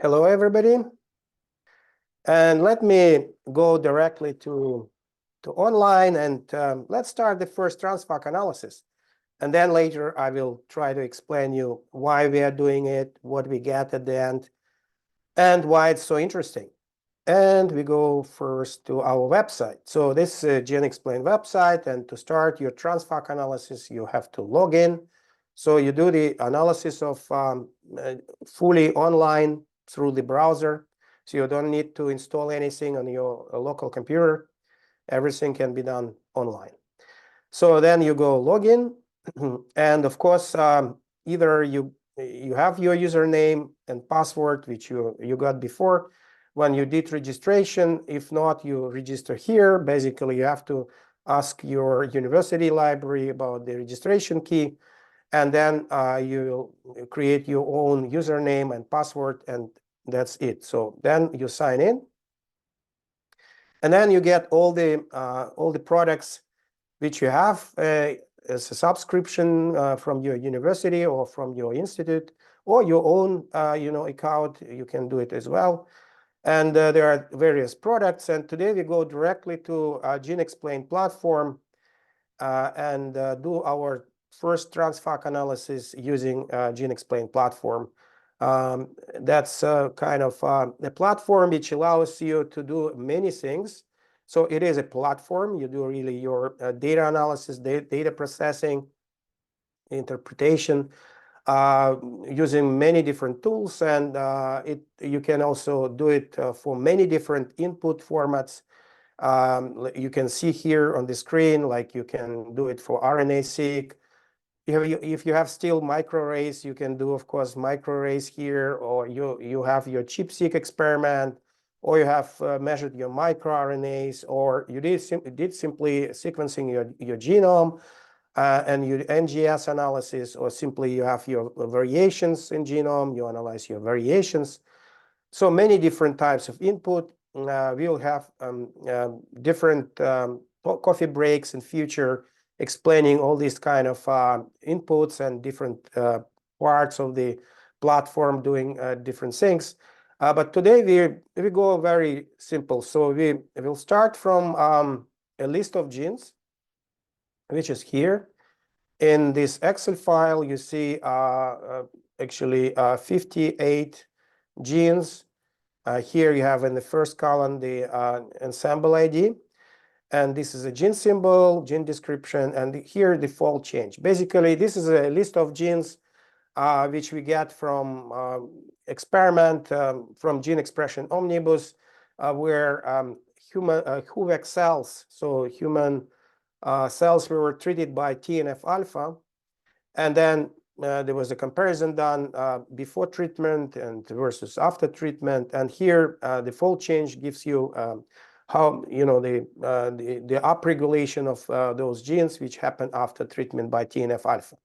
Hello, everybody. And let me go directly to online, and let's start the first TRANSFAC analysis. And then later, I will try to explain you why we are doing it, what we get at the end, and why it's so interesting. And we go first to our website. So this is a geneXplain website. And to start your TRANSFAC analysis, you have to log in. So you do the analysis of fully online through the browser. So you don't need to install anything on your local computer. Everything can be done online. So then you go log in. And of course, either you have your username and password, which you got before when you did registration. If not, you register here. Basically, you have to ask your university library about the registration key. And then you create your own username and password, and that's it. So then you sign in. And then you get all the products which you have as a subscription from your university or from your institute or your own account. You can do it as well. And there are various products. And today we go directly to geneXplain platform and do our first TRANSFAC analysis using geneXplain platform. That's kind of the platform which allows you to do many things. So it is a platform. You do really your data analysis, data processing, interpretation, using many different tools. And you can also do it for many different input formats. You can see here on the screen, like you can do it for RNA-seq. If you have still microarrays, you can do, of course, microarrays here, or you have your ChIP-seq experiment, or you have measured your microRNAs, or you did simply sequencing your genome and your NGS analysis, or simply you have your variations in genome, you analyze your variations. So many different types of input. We will have different coffee breaks in future, explaining all these kind of inputs and different parts of the platform doing different things. But today we go very simple. So we will start from a list of genes, which is here. In this Excel file, you see actually 58 genes. Here you have in the first column the ensemble ID. And this is a gene symbol, gene description, and here the fold change. Basically, this is a list of genes which we get from experiment from Gene Expression Omnibus, where human HUVEC cells, so human cells were treated by TNF-alpha. And then there was a comparison done before treatment and versus after treatment. And here the fold change gives you how the upregulation of those genes which happen after treatment by TNF-alpha.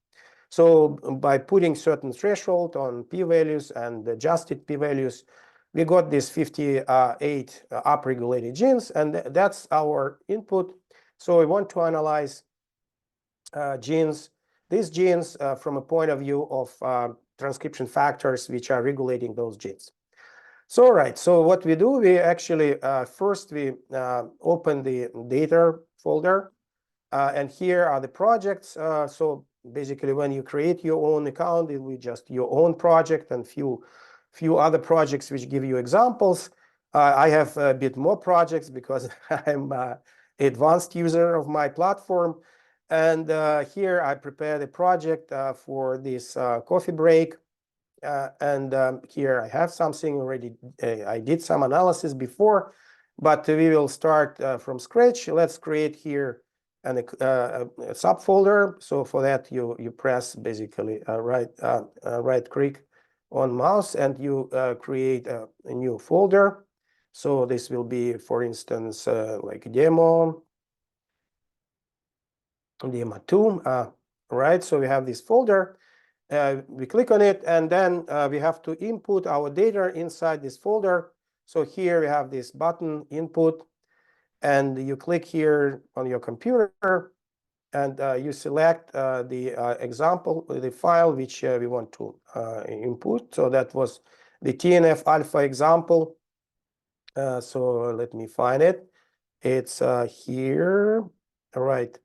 So by putting certain threshold on p-values and adjusted p-values, we got these 58 upregulated genes, and that's our input. So we want to analyze these genes from a point of view of transcription factors which are regulating those genes. So right, so what we do, we actually first we open the data folder, and here are the projects. So basically, when you create your own account, it will be just your own project and few other projects which give you examples. I have a bit more projects because I'm an advanced user of my platform. And here I prepared a project for this coffee break. And here I have something already. I did some analysis before, but we will start from scratch. Let's create here a subfolder. So for that, you press basically right click on mouse, and you create a new folder. So this will be, for instance, like demo 2. Right. So we have this folder. We click on it, and then we have to input our data inside this folder. So here we have this button, input, and you click here on your computer, and you select the example, the file which we want to input. So that was the TNF alpha example. So let me find it. It's here. All right.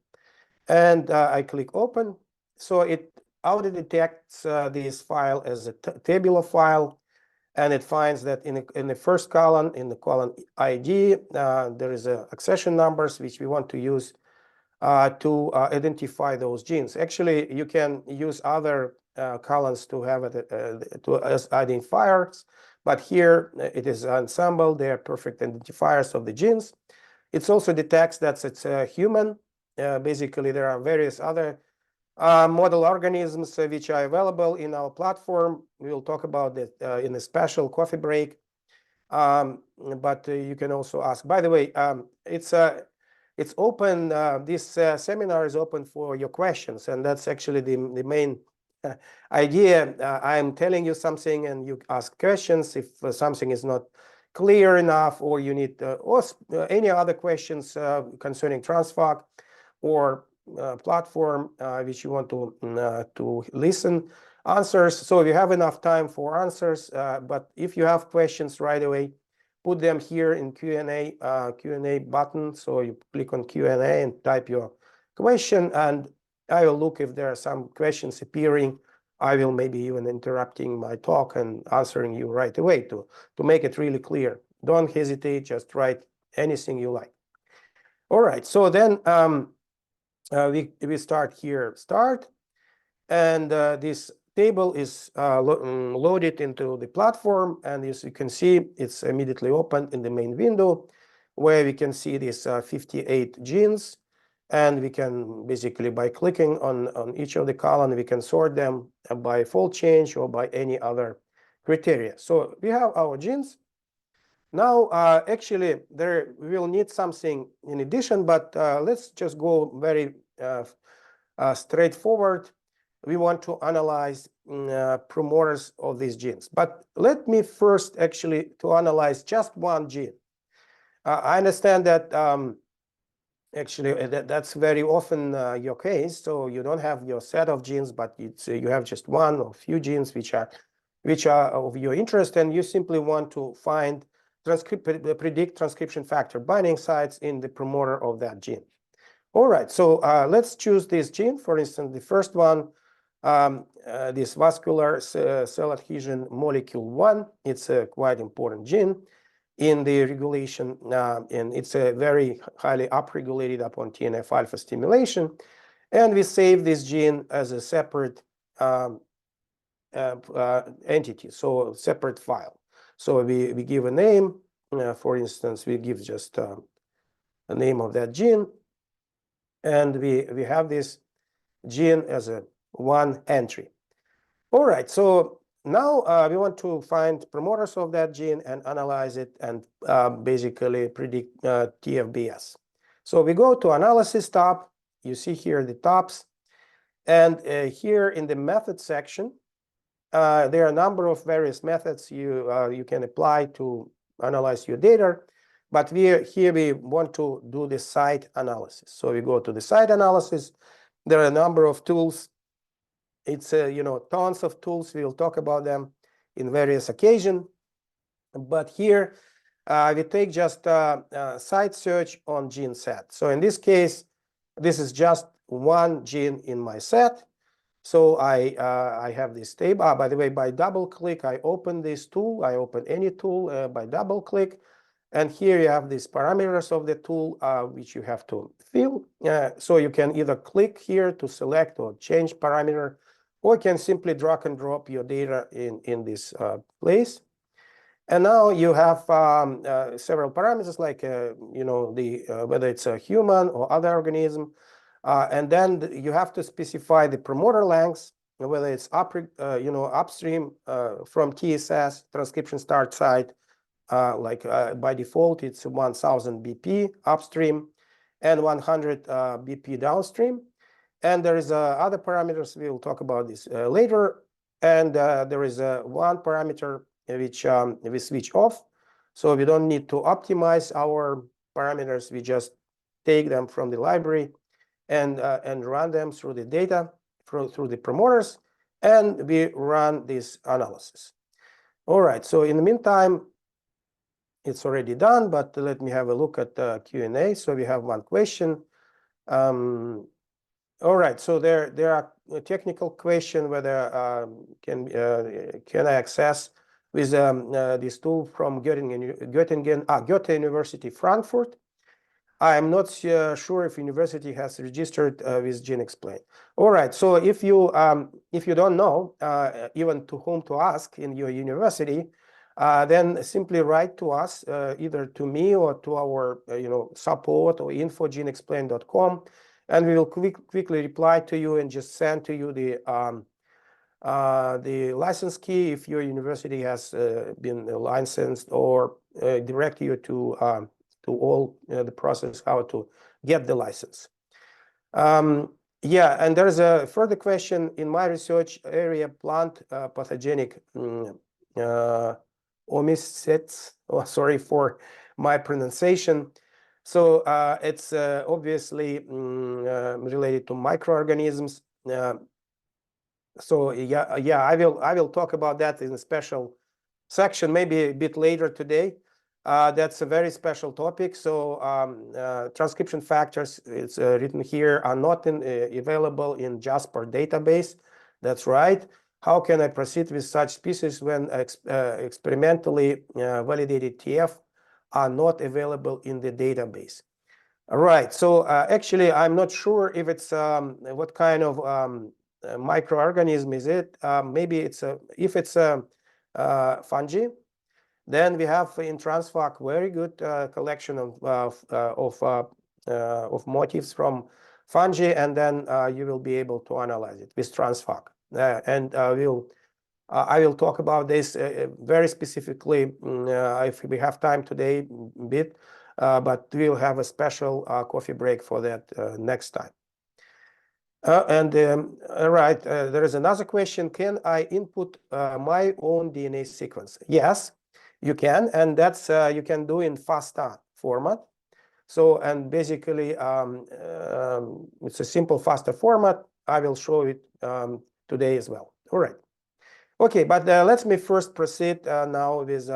And I click open. So it auto detects this file as a tabular file. And it finds that in the first column, in the column ID, there is accession numbers, which we want to use to identify those genes. Actually, you can use other columns to have it as identifiers, but here it is ensemble. They are perfect identifiers of the genes. It also detects that it's a human. Basically, there are various other model organisms which are available in our platform. We will talk about it in a special coffee break. But you can also ask. By the way, it's open. This seminar is open for your questions, and that's actually the main idea. I'm telling you something, and you ask questions if something is not clear enough, or you need or any other questions concerning TRANSFAC or platform which you want to listen answers. So if you have enough time for answers, but if you have questions right away, put them here in Q&A button. So you click on Q&A and type your question, and I will look if there are some questions appearing. I will maybe even interrupting my talk and answering you right away to make it really clear. Don't hesitate, just write anything you like. All right, so then we start here, and this table is loaded into the platform, and as you can see, it's immediately opened in the main window, where we can see these 58 genes, and we can basically, by clicking on each of the columns, we can sort them by fold change or by any other criteria. So we have our genes. Now, actually, there we will need something in addition, but let's just go very straightforward. We want to analyze promoters of these genes. But let me first actually to analyze just one gene. I understand that actually that's very often your case. So you don't have your set of genes, but you have just one or few genes which are of your interest, and you simply want to find predict transcription factor binding sites in the promoter of that gene. All right, so let's choose this gene. For instance, the first one, this vascular cell adhesion molecule 1. It's a quite important gene in the regulation, and it's a very highly upregulated upon TNF alpha stimulation. And we save this gene as a separate entity, so a separate file. So we give a name. For instance, we give just a name of that gene. And we have this gene as a one entry. All right, so now we want to find promoters of that gene and analyze it and basically predict TFBS. So we go to Analysis tab. You see here the tabs. And here in the method section, there are a number of various methods you can apply to analyze your data. But here we want to do the site analysis. So we go to the site analysis. There are a number of tools. It's tons of tools. We'll talk about them in various occasions. But here we take just site search on gene set. So in this case, this is just one gene in my set. So I have this table. By the way, by double click, I open this tool. I open any tool by double click. And here you have these parameters of the tool, which you have to fill. So you can either click here to select or change parameter, or you can simply drag and drop your data in this place. And now you have several parameters like, whether it's a human or other organism. And then you have to specify the promoter lengths, whether it's upstream from TSS, transcription start site. By default, it's 1000 BP upstream and 100 BP downstream. And there is other parameters. We will talk about this later. And there is one parameter which we switch off. So we don't need to optimize our parameters. We just take them from the library and run them through the data, through the promoters, and we run this analysis. All right, so in the meantime, it's already done, but let me have a look at the Q&A. So we have one question. All right, so there are a technical question whether can I access with this tool from Goethe University Frankfurt. I am not sure if university has registered with geneXplain. All right, so if you don't know even to whom to ask in your university, then simply write to us, either to me or to our support or info@genexplain.com, and we will quickly reply to you and just send to you the license key if your university has been licensed, or direct you to all the process how to get the license. Yeah, and there's a further question in my research area, plant pathogenic omisets. Oh, sorry for my pronunciation. So it's obviously related to microorganisms. So yeah, I will talk about that in a special section, maybe a bit later today. That's a very special topic. So transcription factors, it's written here, are not available in Jasper database. That's right. How can I proceed with such species when experimentally validated TF are not available in the database? All right. So actually, I'm not sure if it's what kind of microorganism is it. Maybe it's if it's fungi. Then we have in TRANSFAC very good collection of motifs from fungi, and then you will be able to analyze it with TRANSFAC. And I will talk about this very specifically if we have time today a bit, but we'll have a special coffee break for that next time. All right, there is another question. Can I input my own DNA sequence? Yes, you can, and that's you can do in FASTA format. So, and basically, it's a simple FASTA format. I will show it today as well. All right. Okay, but let me first proceed now with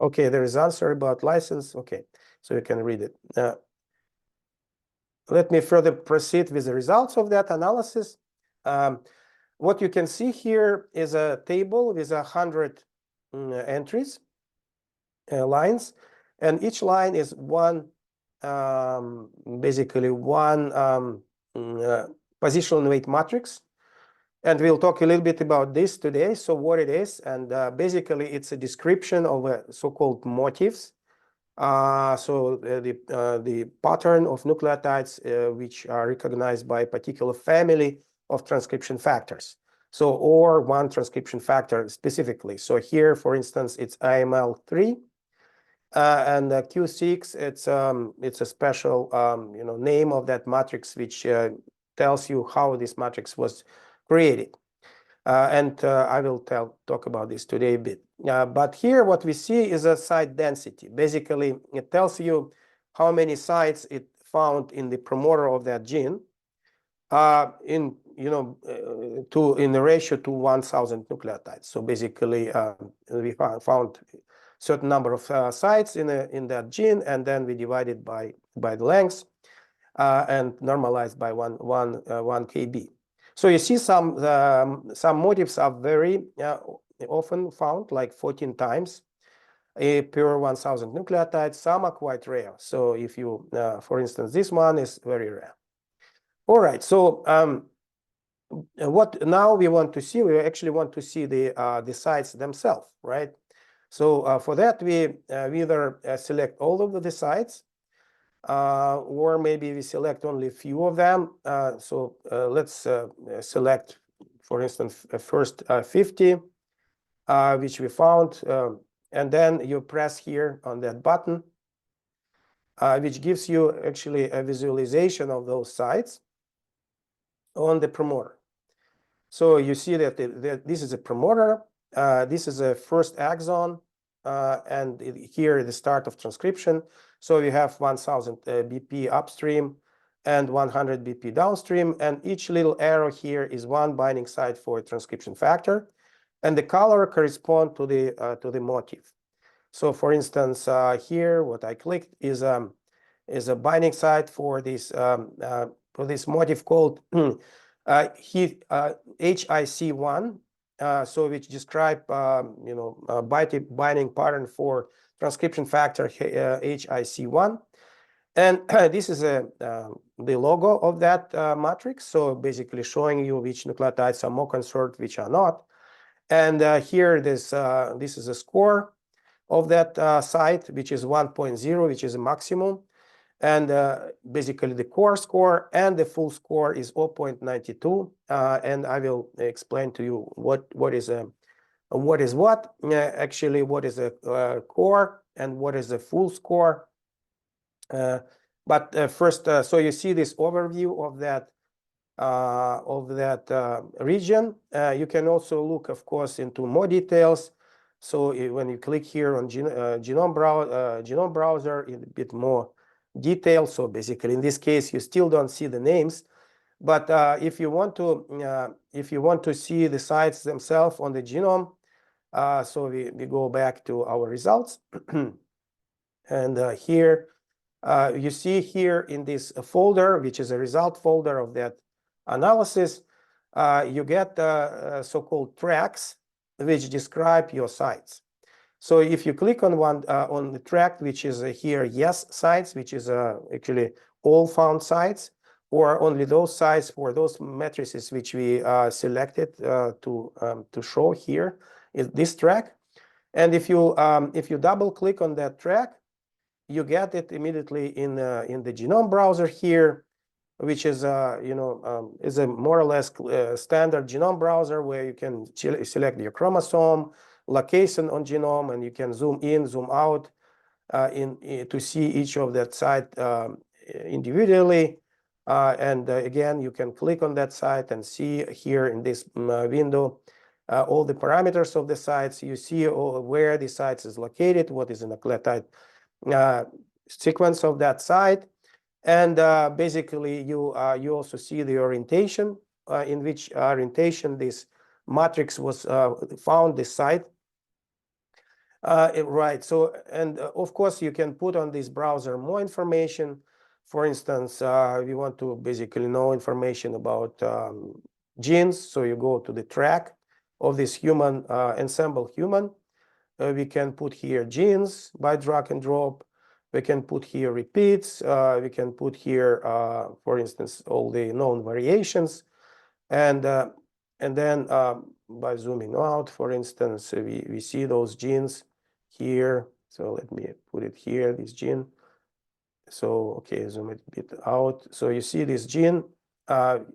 okay, there is answer about license. Okay, so you can read it. Let me further proceed with the results of that analysis. What you can see here is a table with 100 entries, lines, and each line is one, basically one positional weight matrix. And we'll talk a little bit about this today. So what it is, and basically it's a description of so-called motifs. So the pattern of nucleotides which are recognized by a particular family of transcription factors. So, or one transcription factor specifically. So here, for instance, it's IML3, and Q6. It's a special name of that matrix which tells you how this matrix was created. And I will talk about this today a bit. But here what we see is a site density. Basically, it tells you how many sites it found in the promoter of that gene in the ratio to 1,000 nucleotides. So basically, we found certain number of sites in that gene, and then we divided by the length and normalized by one kb. So you see some motifs are very often found, like 14 times per 1,000 nucleotides. Some are quite rare. So if you, for instance, this one is very rare. All right. So what now we want to see? We actually want to see the sites themselves, right? So for that, we either select all of the sites, or maybe we select only a few of them. So let's select, for instance, first 50, which we found, and then you press here on that button, which gives you actually a visualization of those sites on the promoter. So you see that this is a promoter, this is a first exon, and here the start of transcription. So we have 1,000 BP upstream, and 100 BP downstream. And each little arrow here is one binding site for a transcription factor. And the color corresponds to the motif. So for instance, here, what I clicked is a binding site for this motif called HIC1, so which describe binding pattern for transcription factor HIC1. And this is the logo of that matrix. So basically showing you which nucleotides are more conserved, which are not. And here, this is a score of that site, which is 1.0, which is a maximum. And basically the core score and the full score is 0.92. And I will explain to you what is what. Actually, what is a core and what is the full score. But first, so you see this overview of that region. You can also look, of course, into more details. So when you click here on genome browser, in a bit more detail. So basically, in this case, you still don't see the names. But if you want to see the sites themselves on the genome, so we go back to our results, and here you see here in this folder, which is a result folder of that analysis, you get so-called tracks which describe your sites. So if you click on one on the track, which is here yes sites, which is actually all found sites, or only those sites for those matrices which we selected to show here is this track. And if you double click on that track, you get it immediately in the genome browser here, which is is a more or less standard genome browser where you can select your chromosome, location on genome, and you can zoom in, zoom out to see each of that site individually. And again, you can click on that site and see here in this window all the parameters of the sites. You see where the site is located, what is the nucleotide sequence of that site. And basically, you also see the orientation, in which orientation this matrix was found, this site. Right. So, and of course, you can put on this browser more information. For instance, we want to basically know information about genes. So you go to the track of this human ensemble human. We can put here genes by drag and drop. We can put here repeats. We can put here, for instance, all the known variations. And then by zooming out, for instance, we see those genes here. So let me put it here, this gene. So, okay, zoom it a bit out. So you see this gene.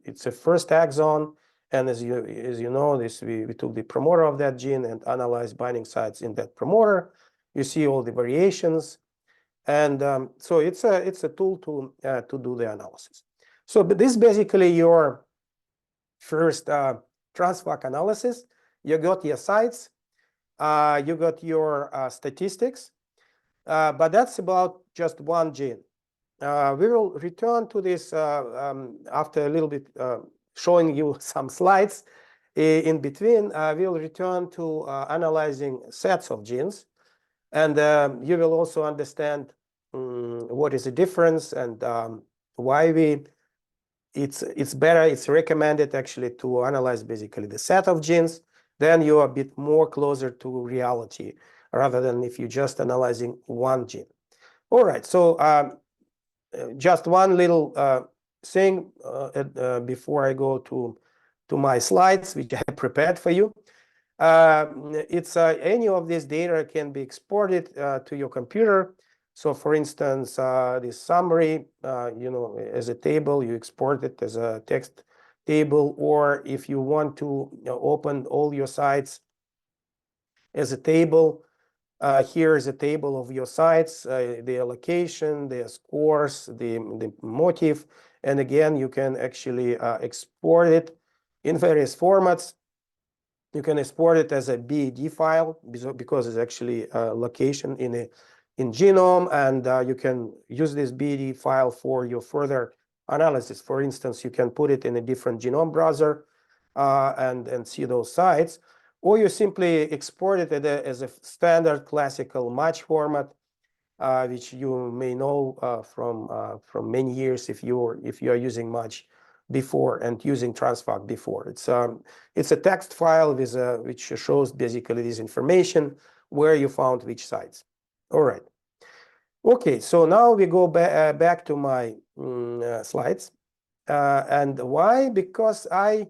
It's a first exon. And as you know, we took the promoter of that gene and analyzed binding sites in that promoter. You see all the variations. And so it's a tool to do the analysis. So but this is basically your first TRANSFAC analysis. You got your sites, you got your statistics, but that's about just one gene. We will return to this after a little bit showing you some slides. In between, we'll return to analyzing sets of genes. And you will also understand what is the difference and why it's better, it's recommended actually to analyze basically the set of genes. Then you are a bit more closer to reality rather than if you're just analyzing one gene. All right, so just one little thing before I go to my slides, which I have prepared for you. It's any of this data can be exported to your computer. So for instance, this summary, as a table, you export it as a text table, or if you want to open all your sites as a table, here is a table of your sites, the allocation, the scores, the motif, and again, you can actually export it in various formats. You can export it as a DEG file because it's actually a location in genome, and you can use this DEG file for your further analysis. For instance, you can put it in a different genome browser and see those sites, or you simply export it as a standard classical match format, which you may know from many years if you are using match before and using TRANSFAC before. It's a text file with which shows basically this information where you found which sites. All right. Okay, so now we go back to my slides. And why? Because I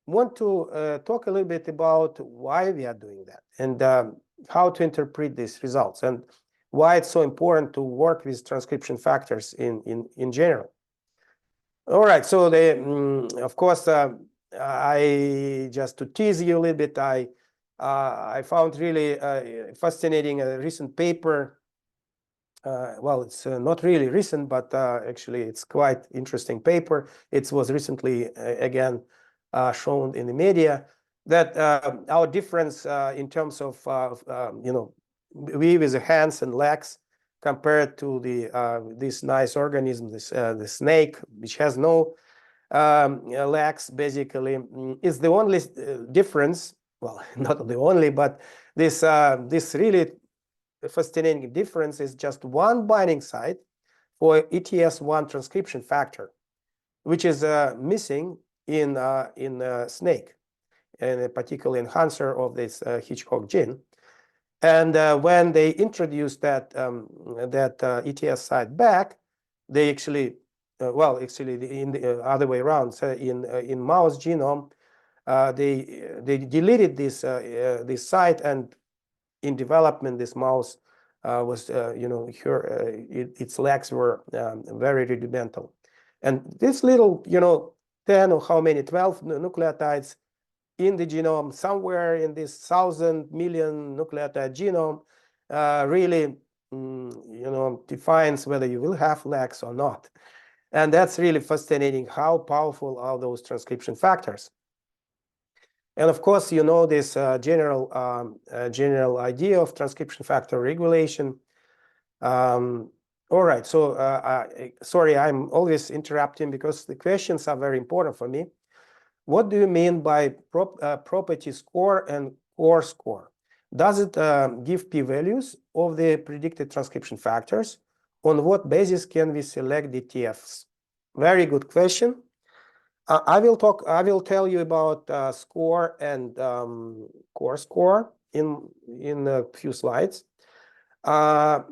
want to talk a little bit about why we are doing that and how to interpret these results and why it's so important to work with transcription factors in general. All right, so of course, I just to tease you a little bit, I found really fascinating a recent paper. Well, it's not really recent, but actually it's quite interesting paper. It was recently again shown in the media that our difference in terms of we with the hands and legs compared to this nice organism, the snake, which has no legs, basically, is the only difference. Well, not the only, but this really fascinating difference is just one binding site for ETS1 transcription factor, which is missing in snake, and a particular enhancer of this Hitchcock gene. And when they introduced that ETS site back, they actually, well, actually in the other way around. So in mouse genome, they deleted this site, and in development, this mouse was, its legs were very rudimental. And this little, 10 or how many, 12 nucleotides in the genome, somewhere in this 1,000 million nucleotide genome, really, defines whether you will have legs or not. And that's really fascinating how powerful are those transcription factors. And of course, this general idea of transcription factor regulation. All right, so sorry, I'm always interrupting because the questions are very important for me. What do you mean by property score and core score? Does it give p-values of the predicted transcription factors? On what basis can we select the TFs? Very good question. I will tell you about score and core score in a few slides. But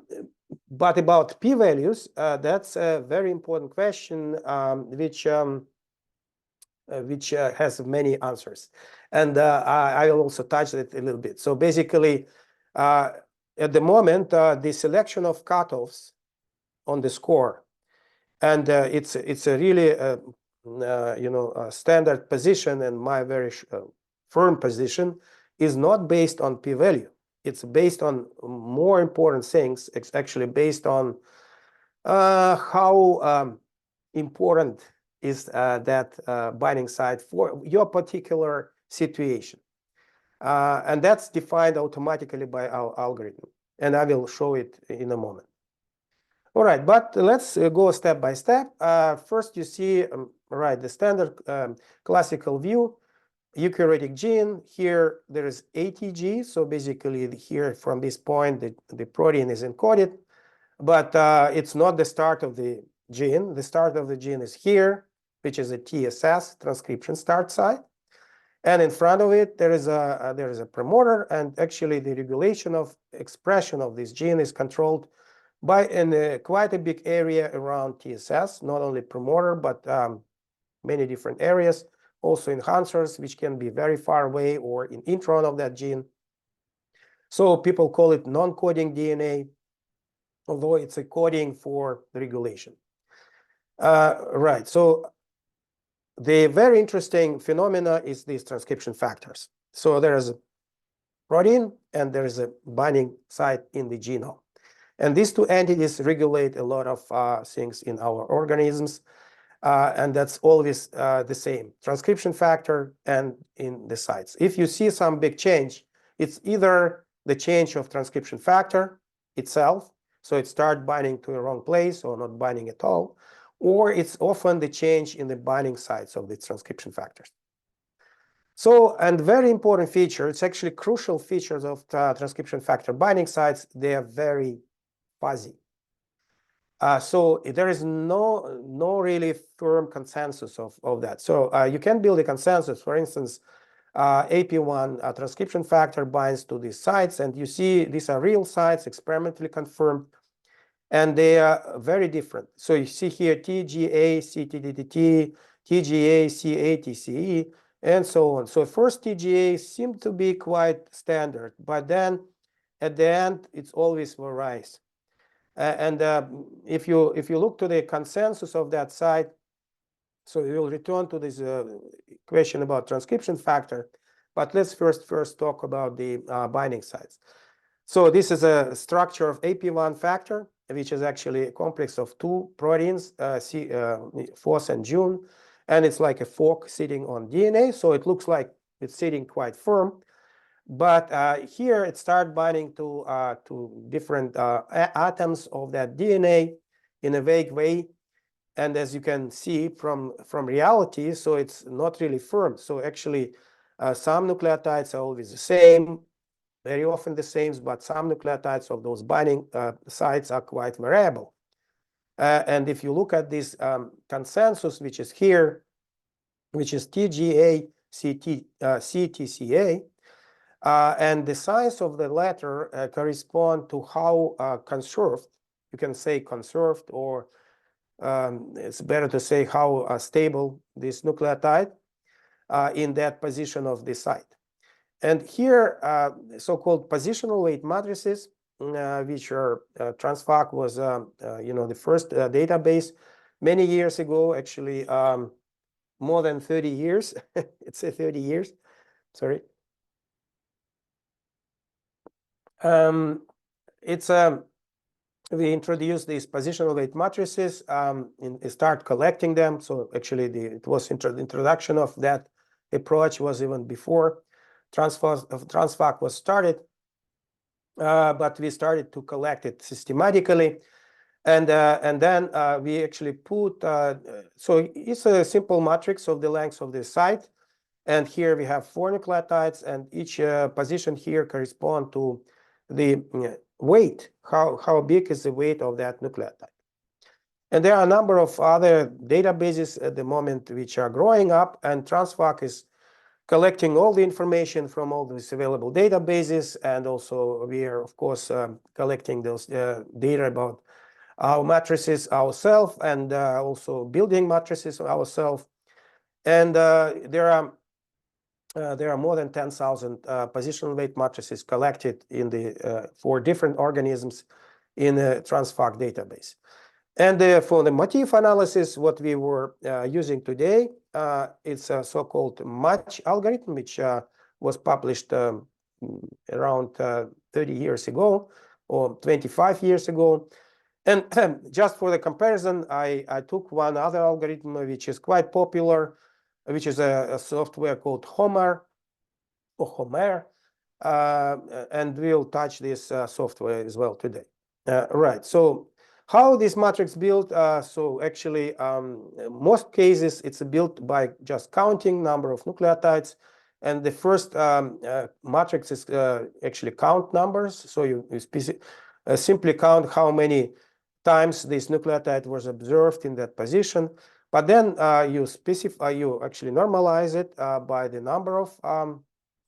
about p-values, that's a very important question, which has many answers. And I will also touch it a little bit. So basically, at the moment, the selection of cutoffs on the score, and it's a really a standard position, and my very firm position is not based on p-value. It's based on more important things. It's actually based on how important is that binding site for your particular situation. And that's defined automatically by our algorithm. And I will show it in a moment. All right, but let's go step by step. First, you see, the standard classical view, eukaryotic gene. Here, there is ATG. So basically, here from this point, the protein is encoded. But it's not the start of the gene. The start of the gene is here, which is a TSS, transcription start site. And in front of it, there is a promoter. And actually, the regulation of expression of this gene is controlled by quite a big area around TSS, not only promoter, but many different areas. Also enhancers, which can be very far away or in intron of that gene. So people call it non-coding DNA, although it's a coding for the regulation. Right, so the very interesting phenomena is these transcription factors. So there is a protein and there is a binding site in the genome. And these two entities regulate a lot of things in our organisms. And that's always the same, transcription factor and in the sites. If you see some big change, it's either the change of transcription factor itself, so it starts binding to the wrong place or not binding at all, or it's often the change in the binding sites of the transcription factors. So, and very important feature, it's actually crucial features of transcription factor binding sites, they are very fuzzy. So there is no really firm consensus of that. So you can build a consensus. For instance, AP1 transcription factor binds to these sites, and you see these are real sites, experimentally confirmed, and they are very different. So you see here TGA, CTDTT, TGA, CATCE, and so on. So first TGA seemed to be quite standard, but then at the end, it's always varies. And if you look to the consensus of that site, so we will return to this question about transcription factor, but let's first talk about the binding sites. So this is a structure of AP1 factor, which is actually a complex of two proteins, FOS and JUN, and it's like a fork sitting on DNA, so it looks like it's sitting quite firm. But here it starts binding to different atoms of that DNA in a vague way. And as you can see from reality, so it's not really firm. So actually, some nucleotides are always the same, very often the same, but some nucleotides of those binding sites are quite variable. And if you look at this consensus, which is here, which is TGA, CTCA, and the size of the letter correspond to how conserved, you can say conserved, or it's better to say how stable this nucleotide in that position of the site. And here, so-called positional weight matrices, which are TRANSFAC was, the first database many years ago, actually more than 30 years. It's 30 years, sorry. We introduced these positional weight matrices and start collecting them. So actually, it was introduction of that approach was even before TRANSFAC was started, but we started to collect it systematically, and then we actually put. So it's a simple matrix of the length of the site, and here we have 4 nucleotides, and each position here correspond to the weight, how big is the weight of that nucleotide. And there are a number of other databases at the moment which are growing up, and TRANSFAC is collecting all the information from all these available databases, and also we are, of course, collecting those data about our matrices ourselves, and also building matrices ourselves. And there are more than 10,000 positional weight matrices collected in the for different organisms in the TRANSFAC database. And for the motif analysis, what we were using today, it's a so-called match algorithm, which was published around 30 years ago or 25 years ago. And just for the comparison, I took one other algorithm which is quite popular, which is a software called Homer, and we'll touch this software as well today. Right, so how this matrix built? So actually, most cases, it's built by just counting number of nucleotides. And the first matrix is actually count numbers. So you simply count how many times this nucleotide was observed in that position. But then you actually normalize it by the number of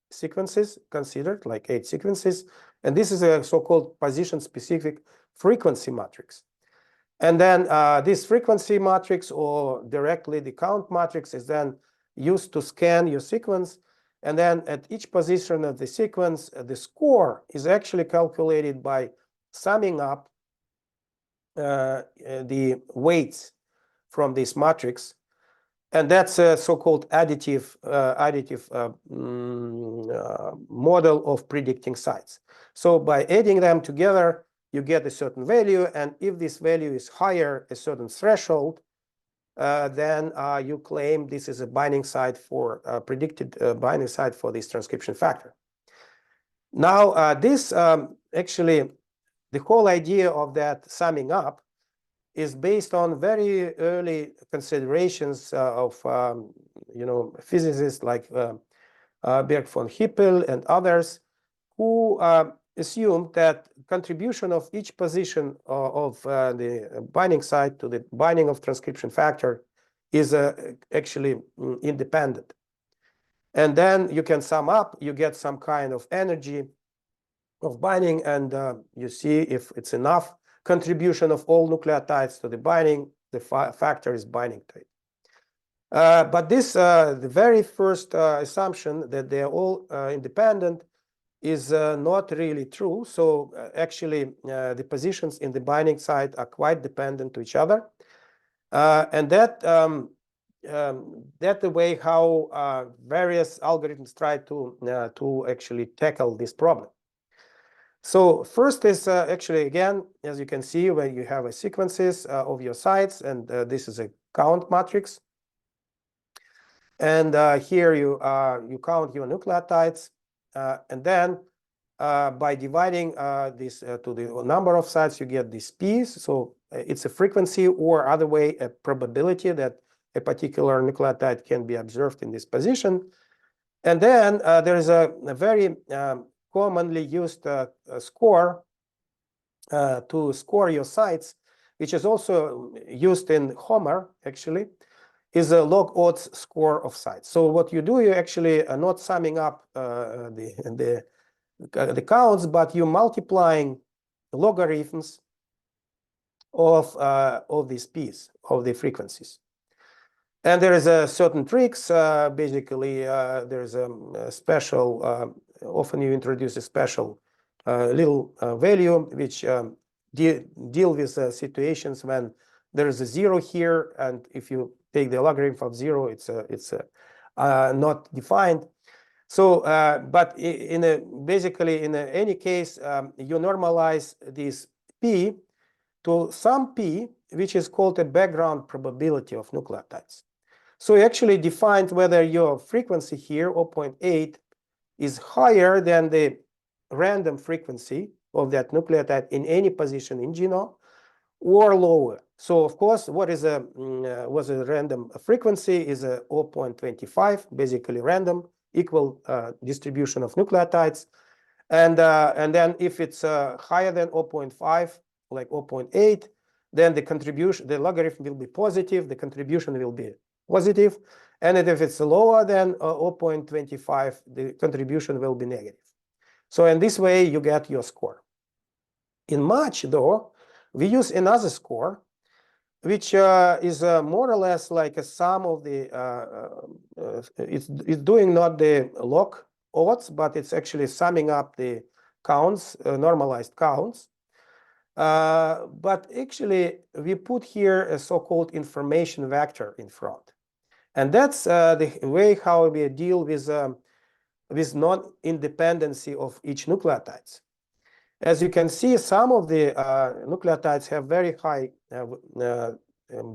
sequences considered, like 8 sequences. And this is a so-called position-specific frequency matrix. And then this frequency matrix, or directly the count matrix, is then used to scan your sequence. And then at each position of the sequence, the score is actually calculated by summing up the weights from this matrix. And that's a so-called additive model of predicting sites. So by adding them together, you get a certain value. And if this value is higher, a certain threshold, then you claim this is a binding site for predicted binding site for this transcription factor. Now, this actually, the whole idea of that summing up is based on very early considerations of physicists like Berg von Hippel and others, who assumed that contribution of each position of the binding site to the binding of transcription factor is actually independent. And then you can sum up, you get some kind of energy of binding, and you see if it's enough contribution of all nucleotides to the binding, the factor is binding to it. But this, the very first assumption that they're all independent is not really true. So actually, the positions in the binding site are quite dependent to each other. And that's the way how various algorithms try to actually tackle this problem. So first is actually, again, as you can see, when you have a sequences of your sites, and this is a count matrix. And here you count your nucleotides, and then by dividing this to the number of sites, you get this p. So it's a frequency, or other way, a probability that a particular nucleotide can be observed in this position. And then there is a very commonly used score to score your sites, which is also used in Homer, actually, is a log odds score of sites. So what you do, you actually are not summing up the counts, but you're multiplying logarithms of these p's, of the frequencies. And there is a certain tricks. Basically, there's a special, often you introduce a special little value which deal with situations when there is a 0 here, and if you take the logarithm of 0, it's not defined. So, but basically in any case, you normalize this p to some p, which is called a background probability of nucleotides. So you actually defined whether your frequency here, 0.8, is higher than the random frequency of that nucleotide in any position in genome, or lower. So of course, what is a random frequency is a 0.25, basically random, equal distribution of nucleotides. And then if it's higher than 0.5, like 0.8, then the contribution, the logarithm will be positive, the contribution will be positive. And if it's lower than 0.25, the contribution will be negative. So in this way, you get your score. In Match, though, we use another score, which is more or less like a sum of the, it's doing not the log odds, but it's actually summing up the counts, normalized counts. But actually, we put here a so-called information vector in front. And that's the way how we deal with non-independency of each nucleotides. As you can see, some of the nucleotides have very high,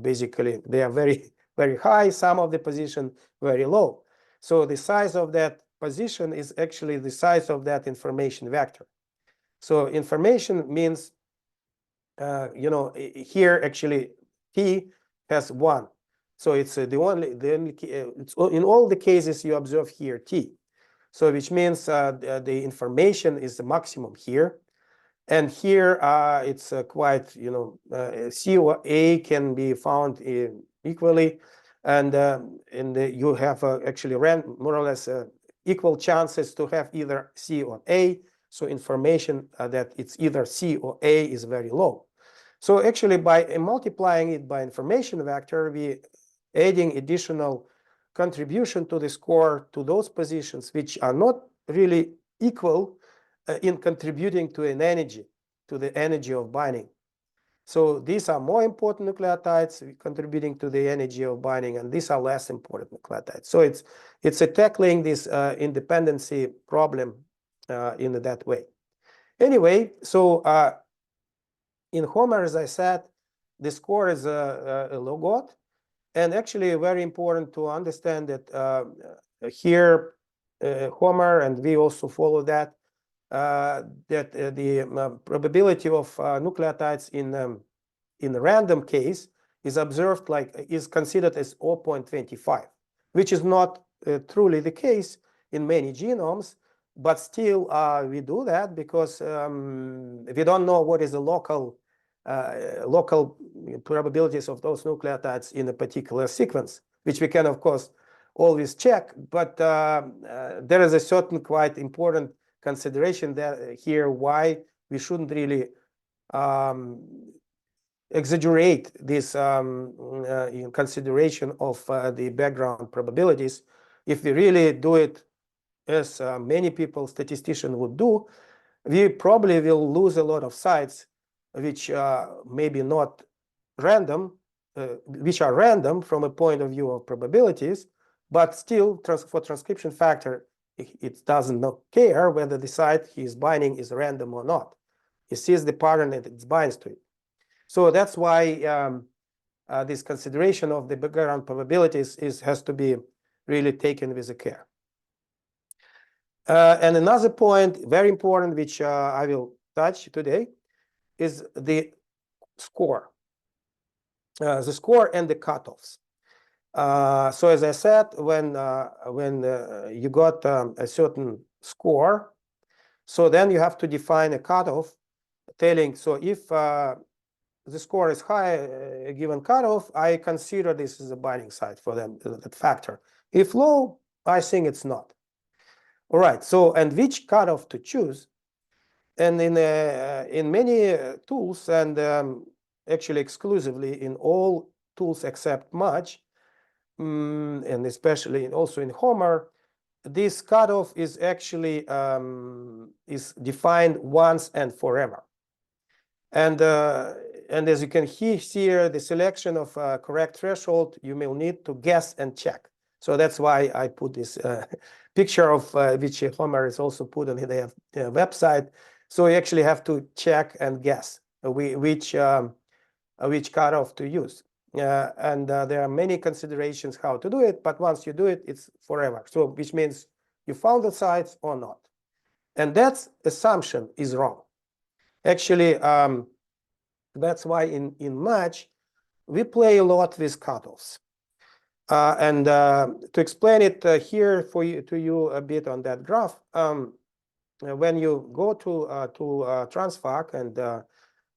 basically, they are very, very high, some of the position very low. So the size of that position is actually the size of that information vector. So information means, here actually T has 1. So it's the only it's in all the cases you observe here T. So which means the information is the maximum here. And here it's quite, C or A can be found equally. And you have actually more or less equal chances to have either C or A. So information that it's either C or A is very low. So actually by multiplying it by information vector, we adding additional contribution to the score to those positions which are not really equal in contributing to an energy, to the energy of binding. So these are more important nucleotides contributing to the energy of binding, and these are less important nucleotides. So it's tackling this independency problem in that way. Anyway, so in Homer, as I said, the score is a log odd. And actually very important to understand that here, Homer, and we also follow that, that the probability of nucleotides in the random case is observed is considered as 0.25, which is not truly the case in many genomes, but still we do that because we don't know what is the local probabilities of those nucleotides in a particular sequence, which we can of course always check, but there is a certain quite important consideration that here why we shouldn't really exaggerate this in consideration of the background probabilities. If we really do it as many people, statisticians would do, we probably will lose a lot of sites which maybe not random, which are random from a point of view of probabilities, but still for transcription factor, it doesn't care whether the site he is binding is random or not. It sees the pattern and it binds to it. So that's why this consideration of the background probabilities has to be really taken with care. And another point, very important, which I will touch today, is the score. The score and the cutoffs. So as I said, when you got a certain score, so then you have to define a cutoff telling, so if the score is high, a given cutoff, I consider this as a binding site for them, that factor. If low, I think it's not. All right, so and which cutoff to choose? And in many tools, and actually exclusively in all tools except Mach, and especially also in Homer, this cutoff is actually is defined once and forever. And as you can see here, the selection of correct threshold, you may need to guess and check. So that's why I put this picture of which Homer is also put on their website. So you actually have to check and guess which cutoff to use. And there are many considerations how to do it, but once you do it, it's forever. So which means you found the sites or not. And that assumption is wrong. Actually, that's why in Mach, we play a lot with cutoffs. And to explain it here to you a bit on that graph, when you go to TRANSFAC and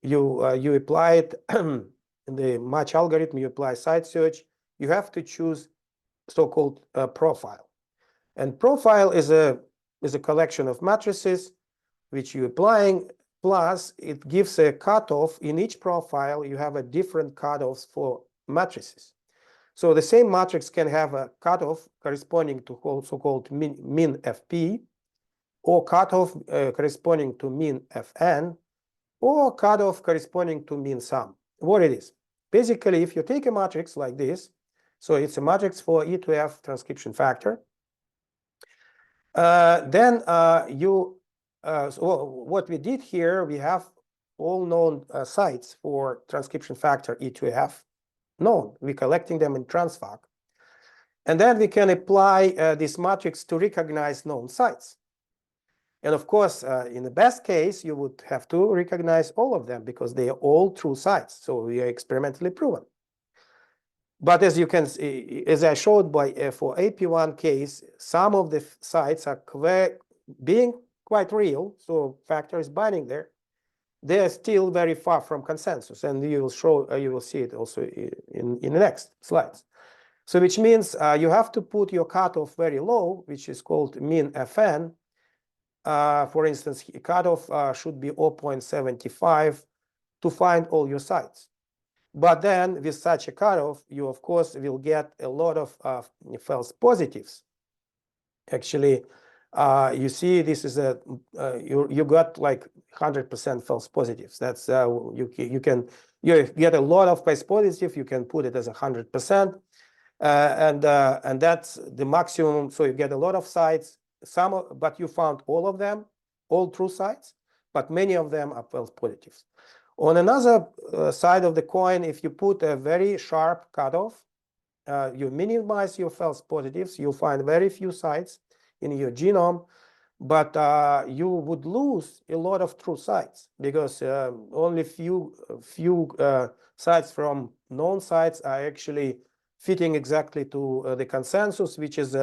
you apply it in the Mach algorithm, you apply site search, you have to choose so-called profile. And profile is a collection of matrices which you're applying, plus it gives a cutoff. In each profile, you have a different cutoffs for matrices. So the same matrix can have a cutoff corresponding to so-called min FP, or cutoff corresponding to min Fn, or cutoff corresponding to min sum. What it is? Basically, if you take a matrix like this, so it's a matrix for E to F transcription factor, then so what we did here, we have all known sites for transcription factor E to F known. We're collecting them in TRANSFAC. And then we can apply this matrix to recognize known sites. And of course, in the best case, you would have to recognize all of them because they are all true sites. So we are experimentally proven. But as you can see, as I showed for AP1 case, some of the sites are being quite real. So factor is binding there. They are still very far from consensus, and you will see it also in the next slides. So which means you have to put your cutoff very low, which is called min Fn. For instance, cutoff should be 0.75 to find all your sites. But then with such a cutoff, you of course will get a lot of false positives. Actually, you see this is a you got like 100% false positives. That's you get a lot of false positives. You can put it as 100%, and that's the maximum. So you get a lot of sites. But you found all of them, all true sites, but many of them are false positives. On another side of the coin, if you put a very sharp cutoff, you minimize your false positives. You find very few sites in your genome, but you would lose a lot of true sites because only few sites from known sites are actually fitting exactly to the consensus, which is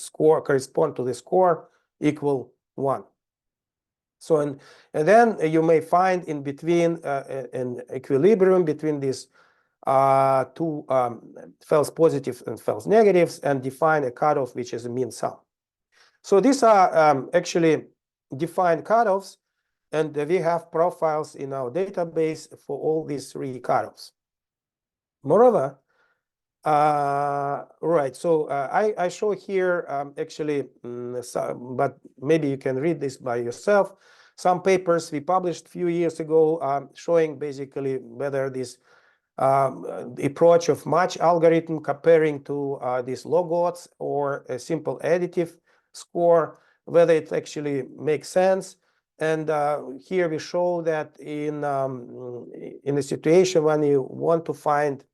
score correspond to the score equal 1. So and then you may find in between an equilibrium between these two false positives and false negatives, and define a cutoff which is a mean sum. So these are actually defined cutoffs, and we have profiles in our database for all these 3 cutoffs. Moreover, right, so I show here actually, but maybe you can read this by yourself. Some papers we published a few years ago showing basically whether this approach of match algorithm comparing to these log odds or a simple additive score, whether it actually makes sense. And here we show that in a situation when you want to find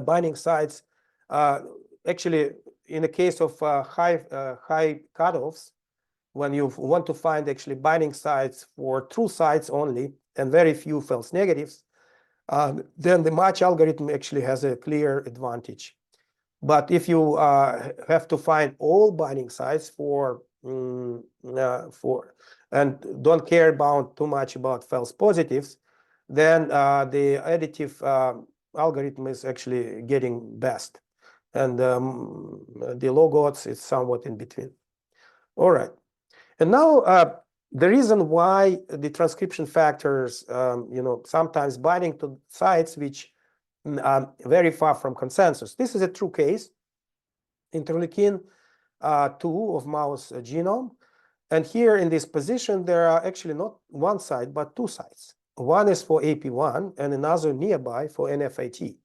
binding sites, actually in the case of high cutoffs, when you want to find actually binding sites for true sites only and very few false negatives, then the match algorithm actually has a clear advantage. But if you have to find all binding sites and don't care about too much about false positives, then the additive algorithm is actually getting best, and the log odds is somewhat in between. All right, and now the reason why the transcription factors, sometimes binding to sites which are very far from consensus. This is a true case. Interleukin 2 of mouse genome, and here in this position there are actually not one site but 2 sites. One is for AP1 and another nearby for NFAT.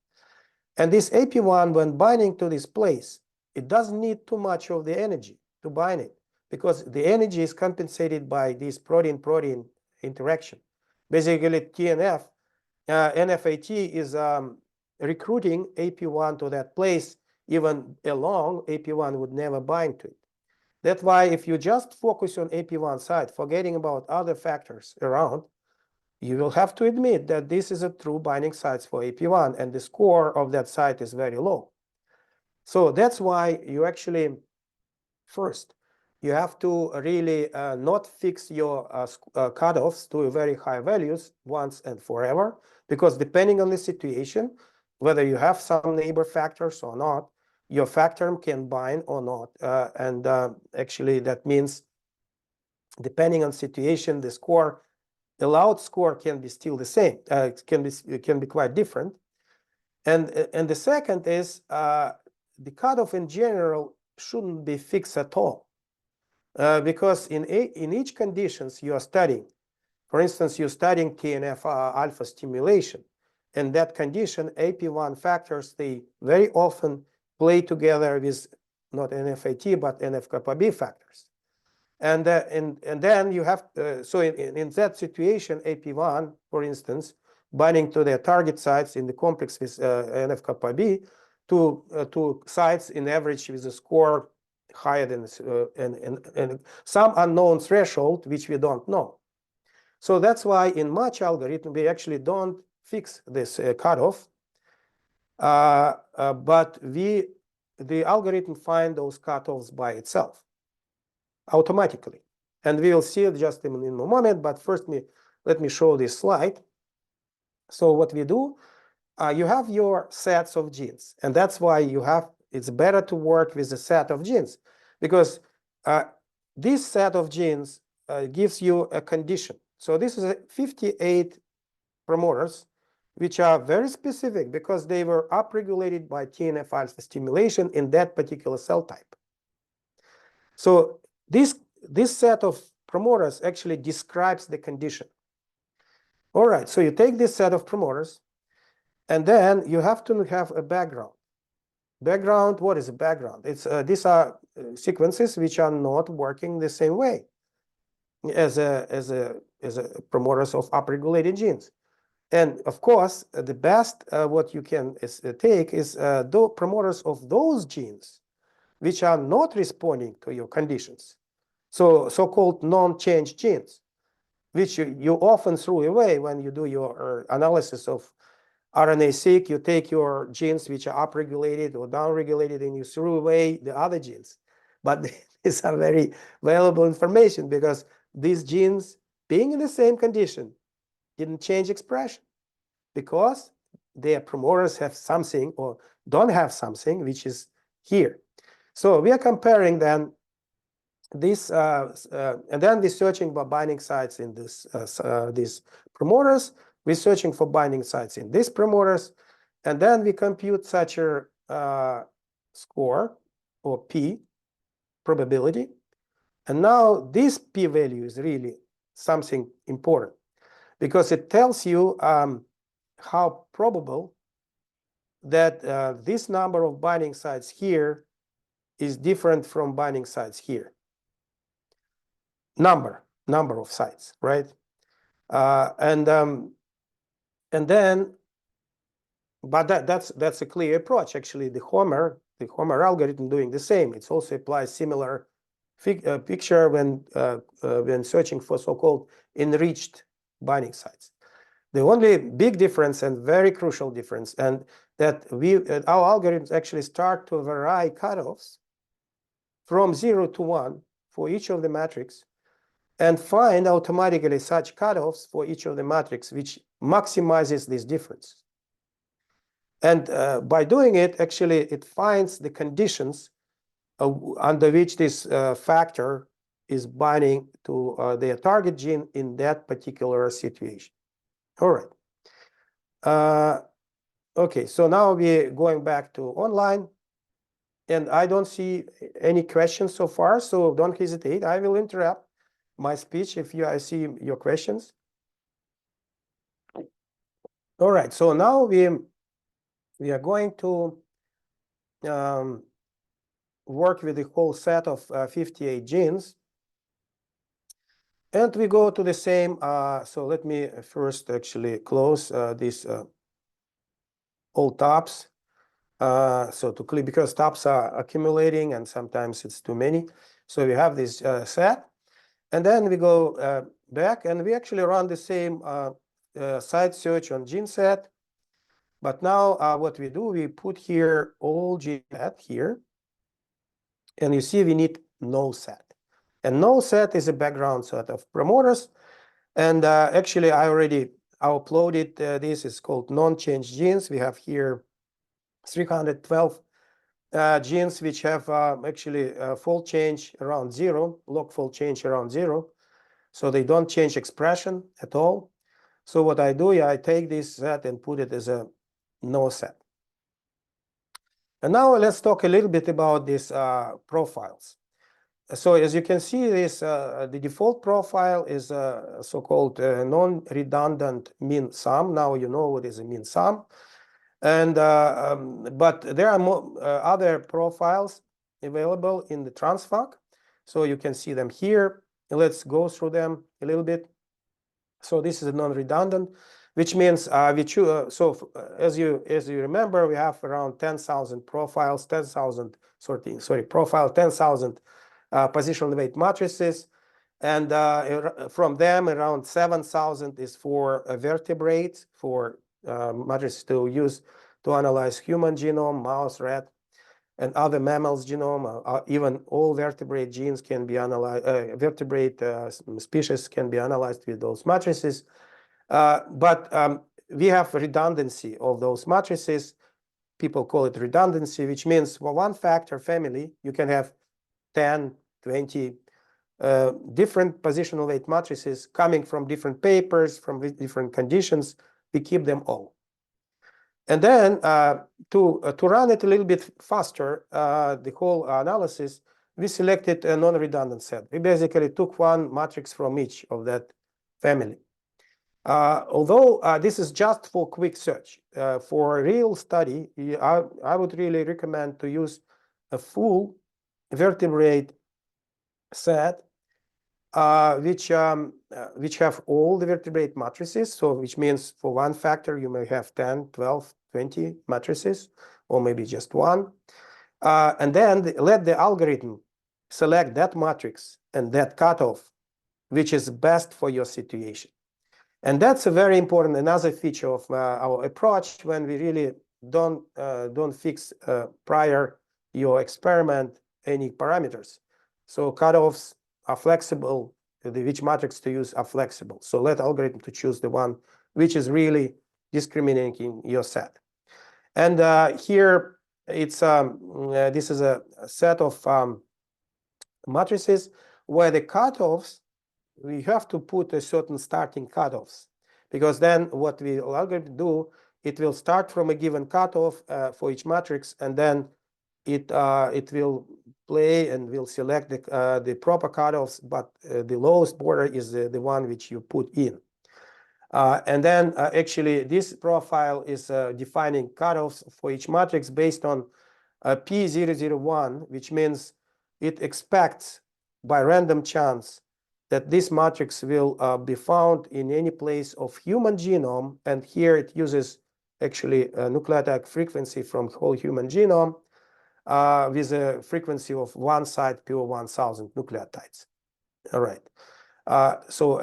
And this AP1, when binding to this place, it doesn't need too much of the energy to bind it, because the energy is compensated by this protein-protein interaction. Basically, TNF, NFAT is recruiting AP1 to that place, even alone, AP1 would never bind to it. That's why if you just focus on AP1 site, forgetting about other factors around, you will have to admit that this is a true binding site for AP1, and the score of that site is very low. So that's why you actually, first, you have to really not fix your cutoffs to very high values once and forever, because depending on the situation, whether you have some neighbor factors or not, your factor can bind or not. Actually, that means depending on situation, the score, allowed score can be still the same. It can be quite different. And the second is the cutoff in general shouldn't be fixed at all. Because in each conditions you are studying, for instance, you're studying TNF alpha stimulation. In that condition, AP1 factors, they very often play together with not NFAT, but NF-kappa-B factors. And then you have, so in that situation, AP1, for instance, binding to their target sites in the complex with NF-kappa-B to sites in average with a score higher than and some unknown threshold which we don't know. So that's why in match algorithm we actually don't fix this cutoff, but the algorithm find those cutoffs by itself automatically, and we will see it just in a moment. But first, let me show this slide. So what we do, you have your sets of genes, and that's why it's better to work with a set of genes, because this set of genes gives you a condition. So this is 58 promoters, which are very specific because they were upregulated by TNF alpha stimulation in that particular cell type. So this set of promoters actually describes the condition. All right, so you take this set of promoters, and then you have to have a background. Background, what is a background? These are sequences which are not working the same way as a promoters of upregulated genes. And of course, the best what you can take is the promoters of those genes which are not responding to your conditions. so-called non-change genes, which you often throw away when you do your analysis of RNA-seq. You take your genes which are upregulated or downregulated, and you throw away the other genes. But these are very valuable information, because these genes, being in the same condition, didn't change expression, because their promoters have something or don't have something which is here. So we are comparing then this, and then we're searching for binding sites in these promoters. We're searching for binding sites in these promoters, and then we compute such a score, or P, probability. And now this P value is really something important, because it tells you how probable that this number of binding sites here is different from binding sites here. Number of sites, right? And then, but that's a clear approach. Actually, the Homer algorithm doing the same. It also applies similar picture when searching for so-called enriched binding sites. The only big difference, and very crucial difference, and that our algorithms actually start to vary cutoffs from 0 to 1 for each of the matrices, and find automatically such cutoffs for each of the matrices, which maximizes this difference. And by doing it, actually, it finds the conditions under which this factor is binding to their target gene in that particular situation. All right. Okay, so now we're going back to online. And I don't see any questions so far, so don't hesitate. I will interrupt my speech if I see your questions. All right, so now we are going to work with the whole set of 58 genes. And we go to the same, so let me first actually close these all tabs. So to click, because tabs are accumulating and sometimes it's too many. So we have this set. And then we go back, and we actually run the same site search on gene set. But now what we do, we put here all gene set here. And you see we need null set. And null set is a background set of promoters. And actually, I already uploaded this. It's called non-change genes. We have here 312 genes which have actually fold change around 0, log fold change around 0. So they don't change expression at all. So what I do, I take this set and put it as a null set. And now let's talk a little bit about these profiles. So as you can see, this the default profile is a so-called non-redundant min sum. Now you know what is a min sum. And but there are more, other profiles available in the TRANSFAC. So you can see them here. Let's go through them a little bit. So this is a non-redundant, which means we choose. So as you remember, we have around 10,000 profiles, 10,000 profile, 10,000 positional weight matrices, and from them around 7,000 is for vertebrates, for matrices to use to analyze human genome, mouse, rat, and other mammals genome. Even all vertebrate genes can be analyzed. Vertebrate species can be analyzed with those matrices. But we have redundancy of those matrices. People call it redundancy, which means for one factor family, you can have 10, 20 different positional weight matrices coming from different papers, from different conditions. We keep them all. And then to run it a little bit faster, the whole analysis, we selected a non-redundant set. We basically took one matrix from each of that family. Although this is just for quick search. For a real study, I would really recommend to use a full vertebrate set, which have all the vertebrate matrices. So which means for one factor, you may have 10, 12, 20 matrices, or maybe just one. And then let the algorithm select that matrix and that cutoff, which is best for your situation. And that's a very important another feature of our approach when we really don't fix prior your experiment any parameters. So cutoffs are flexible. Which matrix to use are flexible. So let algorithm to choose the one which is really discriminating your set. And here it's this is a set of matrices where the cutoffs, we have to put a certain starting cutoffs, because then what we algorithm do, it will start from a given cutoff for each matrix, and then it will play and will select the proper cutoffs, but the lowest border is the one which you put in. And then actually this profile is defining cutoffs for each matrix based on P001, which means it expects by random chance that this matrix will be found in any place of human genome. And here it uses actually a nucleotide frequency from whole human genome with a frequency of 1 site per 1,000 nucleotides. All right. So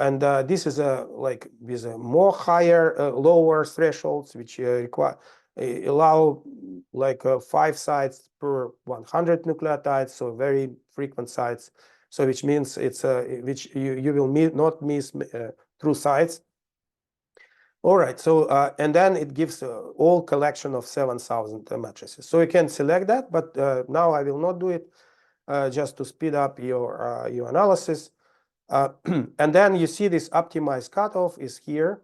this is like with a more higher, lower thresholds, which require allow like 5 sites per 100 nucleotides, so very frequent sites. So which means it's which you will not miss through sites. All right. So and then it gives all collection of 7,000 matrices. So you can select that, but now I will not do it just to speed up your analysis. And then you see this optimized cutoff is here,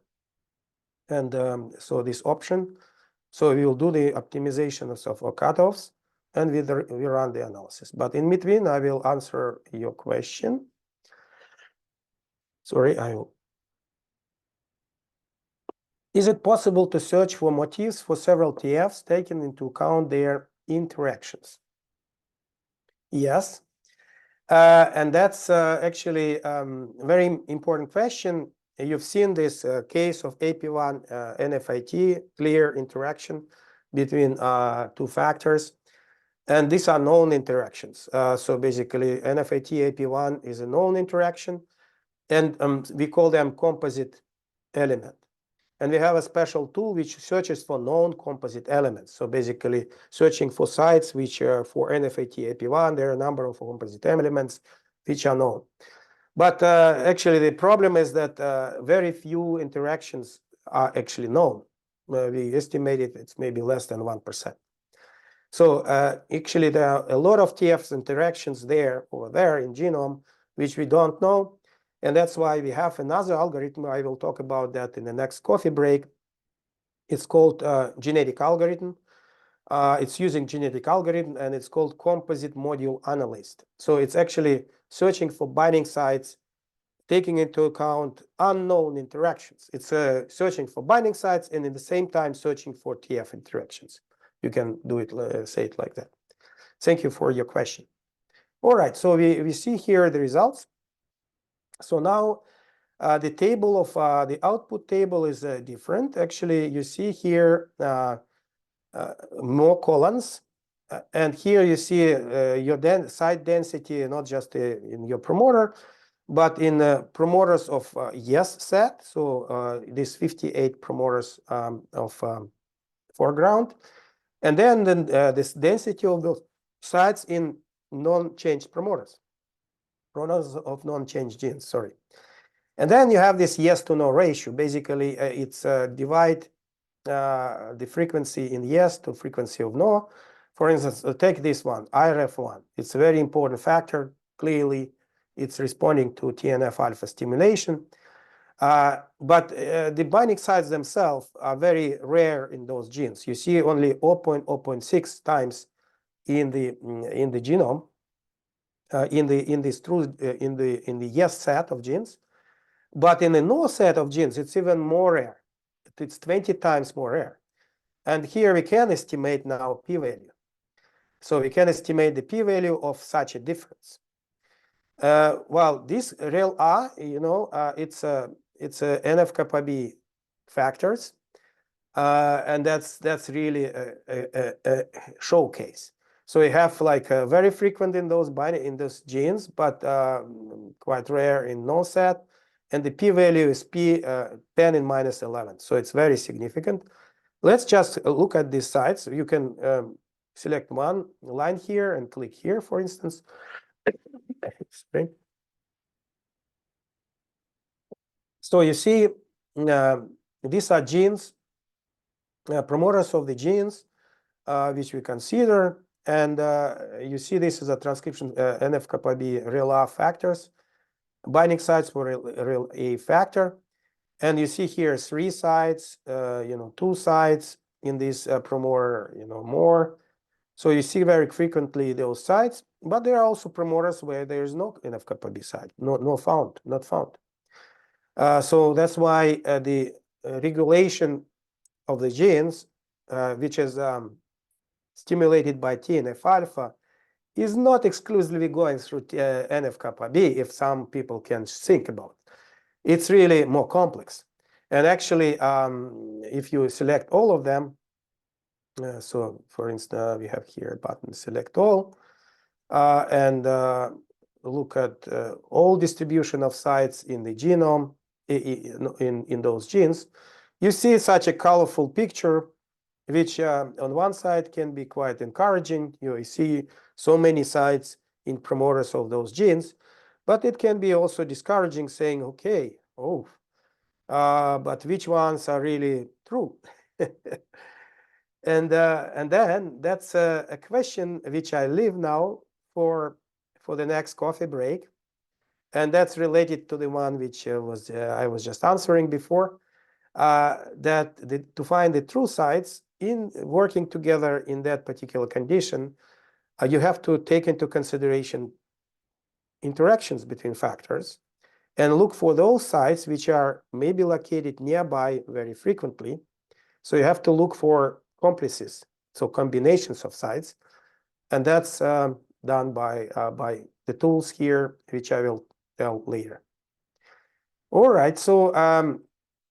and so this option. So we will do the optimization of our cutoffs, and we run the analysis. But in between, I will answer your question. Sorry, I will. Is it possible to search for motifs for several TFs, taking into account their interactions? Yes. And that's actually very important question. You've seen this case of AP1 NFIT, clear interaction between two factors. And these are known interactions. So basically, NFIT AP1 is a known interaction. And we call them composite element. And we have a special tool which searches for known composite elements. So basically, searching for sites which for NFIT AP1, there are a number of composite elements which are known. But actually, the problem is that very few interactions are actually known. We estimated it's maybe less than 1%. So actually, there are a lot of TFs interactions over there in genome, which we don't know. And that's why we have another algorithm. I will talk about that in the next coffee break. It's called genetic algorithm. It's using genetic algorithm, and it's called composite module analyst. So it's actually searching for binding sites, taking into account unknown interactions. It's searching for binding sites and at the same time searching for TF interactions. You can do it, say it like that. Thank you for your question. All right, so we see here the results. So now the table of the output table is different. Actually, you see here more columns. And here you see your site density, not just in your promoter, but in promoters of yes set. So these 58 promoters of foreground. And then this density of those sites in non-changed promoters of non-changed genes, sorry. And then you have this yes to no ratio. Basically, it's divide the frequency in yes to frequency of no. For instance, take this one, IRF1. It's a very important factor. Clearly, it's responding to TNF-alpha stimulation. But the binding sites themselves are very rare in those genes. You see only 0.6 times in the genome, in the yes set of genes. But in the no set of genes, it's even more rare. It's 20 times more rare. And here we can estimate now p-value. So we can estimate the p-value of such a difference. Well, this real R, you know, it's a NF-kappa-B factors, and that's really a showcase. So we have like very frequent in those genes, but quite rare in no set. And the p-value is 10 in minus 11. So it's very significant. Let's just look at these sites. You can select one line here and click here, for instance. So you see, these are genes, promoters of the genes, which we consider. And you see this is a transcription NF-kappa-B real factors, binding sites for real A factor. And you see here 3 sites, 2 sites in this promoter, more. So you see very frequently those sites, but there are also promoters where there is no NF-kappa-B site, not found. So that's why the regulation of the genes, which is stimulated by TNF-alpha, is not exclusively going through NF-kappa-B, if some people can think about it. It's really more complex. And actually, if you select all of them, so for instance, we have here a button select all, and look at all distribution of sites in the genome, in those genes, you see such a colorful picture, which on one side can be quite encouraging. You see so many sites in promoters of those genes, but it can be also discouraging, saying, okay, but which ones are really true? And then that's a question which I leave now for the next coffee break, and that's related to the one which I was just answering before. To find the true sites in working together in that particular condition, you have to take into consideration interactions between factors and look for those sites which are maybe located nearby very frequently. So you have to look for complexes, so combinations of sites, and that's done by the tools here, which I will tell later. All right, so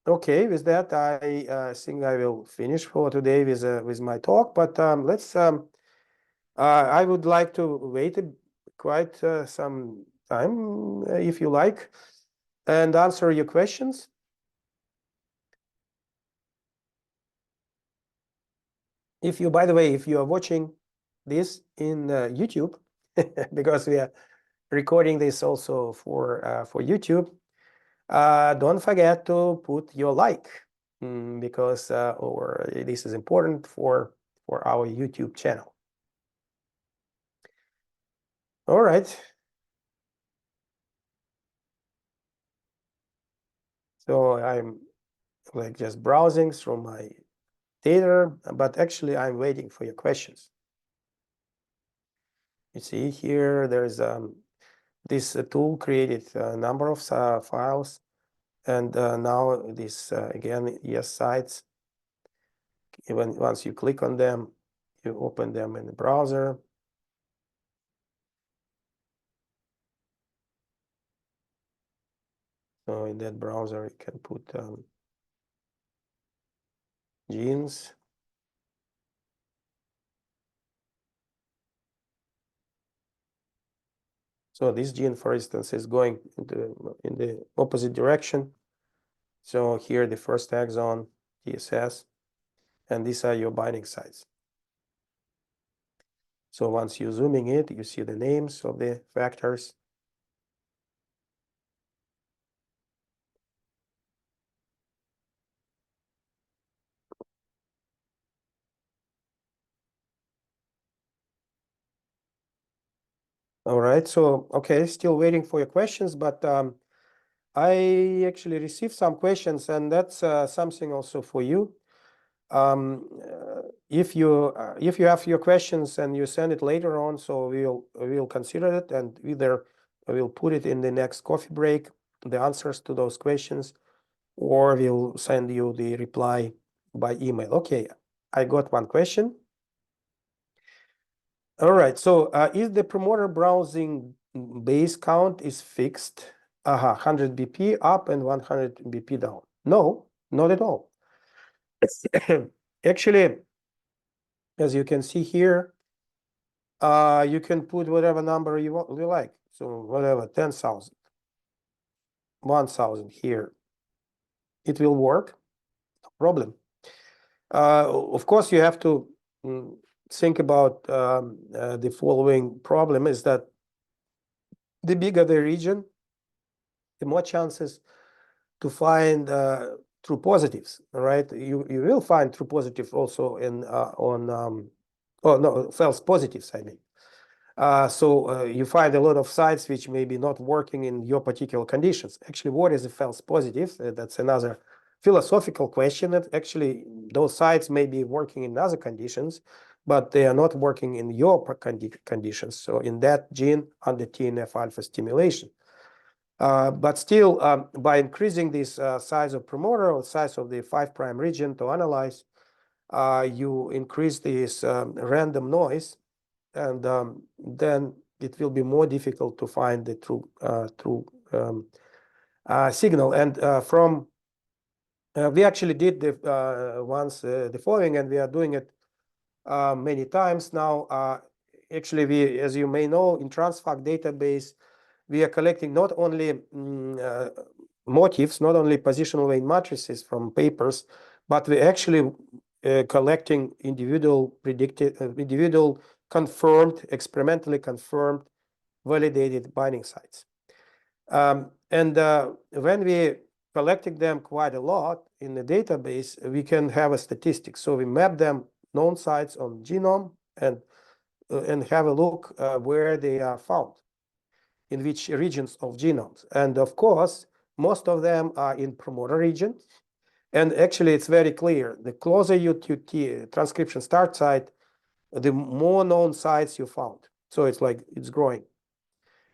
okay, with that, I think I will finish for today with my talk. But let's. I would like to wait quite some time, if you like, and answer your questions. By the way, if you are watching this in YouTube, because we are recording this also for YouTube, don't forget to put your like, because this is important for our YouTube channel. All right. So I'm like just browsing through my data, but actually I'm waiting for your questions. You see here, there's this tool created a number of files, and now this again, yes, sites. Once you click on them, you open them in the browser. So in that browser, you can put genes. So this gene, for instance, is going in the opposite direction. So here the first exon, TSS, and these are your binding sites. So once you're zooming it, you see the names of the factors. All right, so okay, still waiting for your questions, but I actually received some questions, and that's something also for you. If you have your questions and you send it later on, so we'll consider it, and either we'll put it in the next coffee break, the answers to those questions, or we'll send you the reply by email. Okay, I got one question. All right, so is the promoter browsing base count is fixed? 100 BP up and 100 BP down? No, not at all. Actually, as you can see here, you can put whatever number you like. So whatever, 10,000, 1,000 here. It will work, no problem. Of course, you have to think about the following problem is that the bigger the region, the more chances to find true positives, right? You will find true positives also in false positives, I mean. So you find a lot of sites which may be not working in your particular conditions. Actually, what is a false positive? That's another philosophical question. That actually those sites may be working in other conditions, but they are not working in your conditions. So in that gene under TNF-alpha stimulation. But still, by increasing this size of promoter or size of the 5' region to analyze, you increase this random noise, and then it will be more difficult to find the true signal. And we actually did once the following, and we are doing it many times now. Actually, we, as you may know, in TRANSFAC database, we are collecting not only motifs, not only positional weight matrices from papers, but we actually collecting individual confirmed, experimentally confirmed, validated binding sites. And when we collecting them quite a lot in the database, we can have a statistic. So we map them known sites on genome and have a look where they are found, in which regions of genomes. And of course, most of them are in promoter region. And actually, it's very clear. The closer you to transcription start site, the more known sites you found. So it's like it's growing.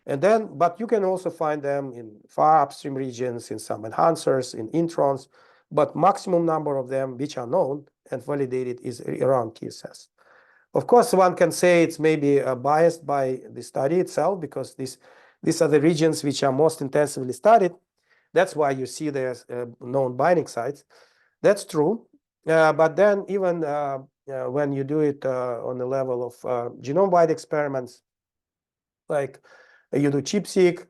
And then, but you can also find them in far upstream regions, in some enhancers, in introns, but maximum number of them which are known and validated is around TSS. Of course, one can say it's maybe biased by the study itself, because these are the regions which are most intensively studied. That's why you see there's known binding sites. That's true. But then even when you do it on the level of genome-wide experiments, like you do ChIP-seq,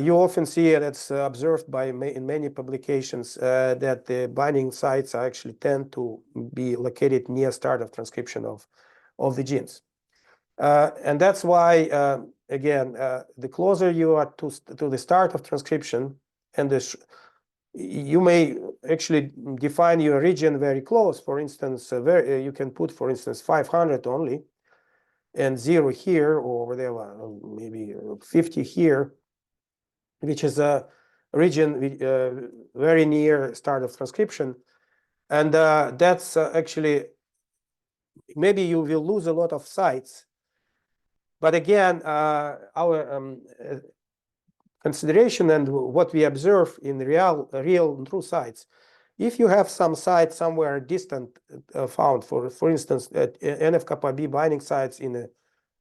you often see it, it's observed by in many publications that the binding sites actually tend to be located near start of transcription of the genes. And that's why, again, the closer you are to the start of transcription, and you may actually define your region very close. For instance, you can put, for instance, 500 only, and 0 here, or whatever, maybe 50 here, which is a region very near start of transcription. And that's actually, maybe you will lose a lot of sites. But again, our consideration and what we observe in real and true sites, if you have some site somewhere distant found, for instance, NF-kappa B binding sites in a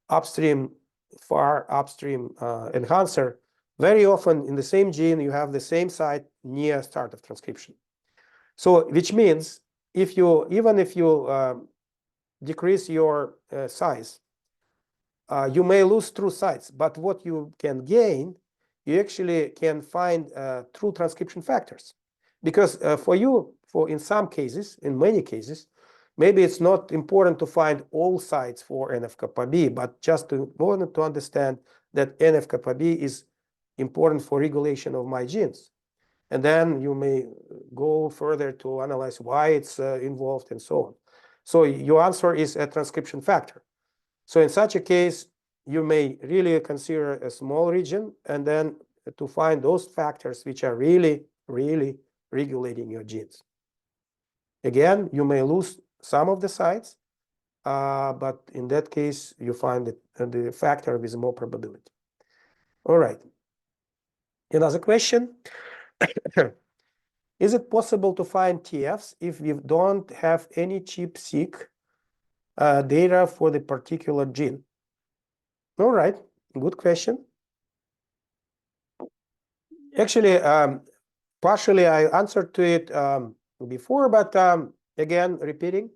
upstream, far upstream enhancer, very often in the same gene you have the same site near start of transcription. So which means even if you decrease your size, you may lose true sites, but what you can gain, you actually can find true transcription factors. Because in some cases, in many cases, maybe it's not important to find all sites for NF-kappa B, but just to understand that NF-kappa B is important for regulation of my genes. And then you may go further to analyze why it's involved and so on. So your answer is a transcription factor. So in such a case, you may really consider a small region and then to find those factors which are really, really regulating your genes. Again, you may lose some of the sites, but in that case, you find the factor with more probability. All right. Another question. Is it possible to find TFs if we don't have any ChIP-seq data for the particular gene? All right, good question. Actually, partially I answered to it before, but again, repeating,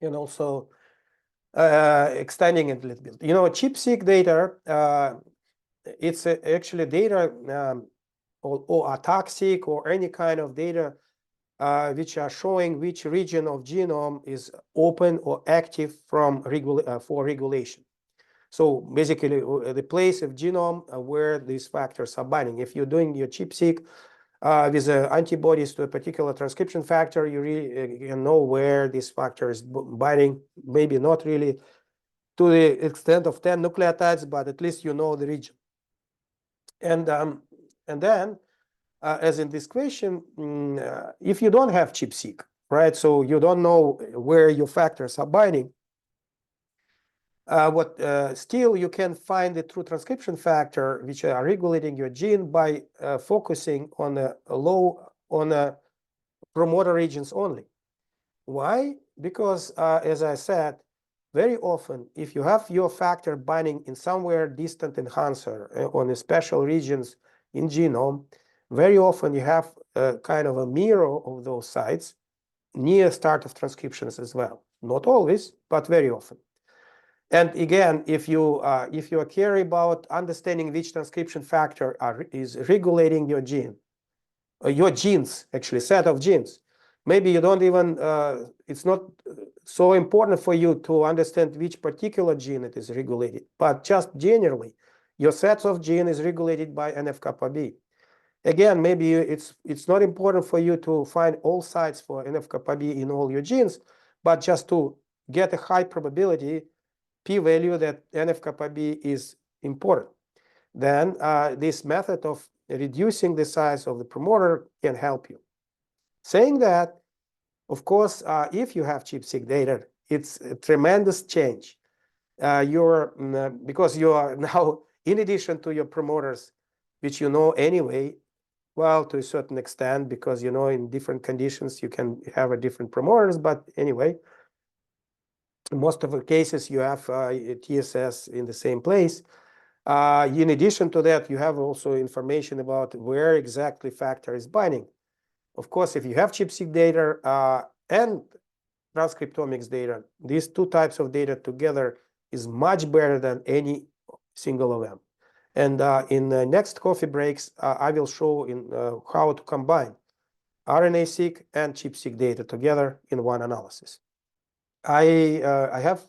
and also extending it a little bit. You know, ChIP-seq data, it's actually data or ATAC-seq or any kind of data which are showing which region of genome is open or active from for regulation. So basically, the place of genome where these factors are binding. If you're doing your ChIP-seq with antibodies to a particular transcription factor, you really can know where this factor is binding. Maybe not really to the extent of 10 nucleotides, but at least you know the region. And then, as in this question, if you don't have ChIP-seq, right? So you don't know where your factors are binding. Still you can find the true transcription factor which are regulating your gene by focusing on promoter regions only. Why? Because as I said, very often if you have your factor binding in somewhere distant enhancer on the special regions in genome, very often you have kind of a mirror of those sites near start of transcriptions as well. Not always, but very often. And again, if you are curious about understanding which transcription factor is regulating your gene, your genes, actually set of genes, maybe you don't even, it's not so important for you to understand which particular gene it is regulated, but just generally, your sets of gene is regulated by NF-κB. Again, maybe it's not important for you to find all sites for NF-κB in all your genes, but just to get a high probability p-value that NF-κB is important. Then this method of reducing the size of the promoter can help you. Saying that, of course, if you have ChIP-seq data, it's a tremendous change. Because you are now, in addition to your promoters, which you know anyway, well, to a certain extent, because you know in different conditions you can have a different promoters, but anyway, in most of the cases you have TSS in the same place. In addition to that, you have also information about where exactly factor is binding. Of course, if you have ChIP-seq data and transcriptomics data, these two types of data together is much better than any single of them. And in the next coffee breaks, I will show how to combine RNA-seq and ChIP-seq data together in one analysis. I have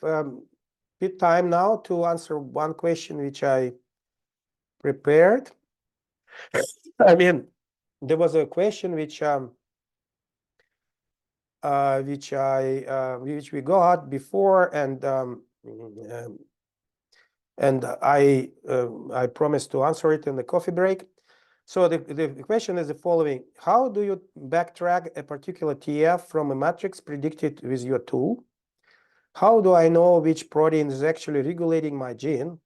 bit time now to answer one question which I prepared. I mean, there was a question which we got before, and I promised to answer it in the coffee break. So the question is the following: how do you backtrack a particular TF from a matrix predicted with your tool? How do I know which protein is actually regulating my gene?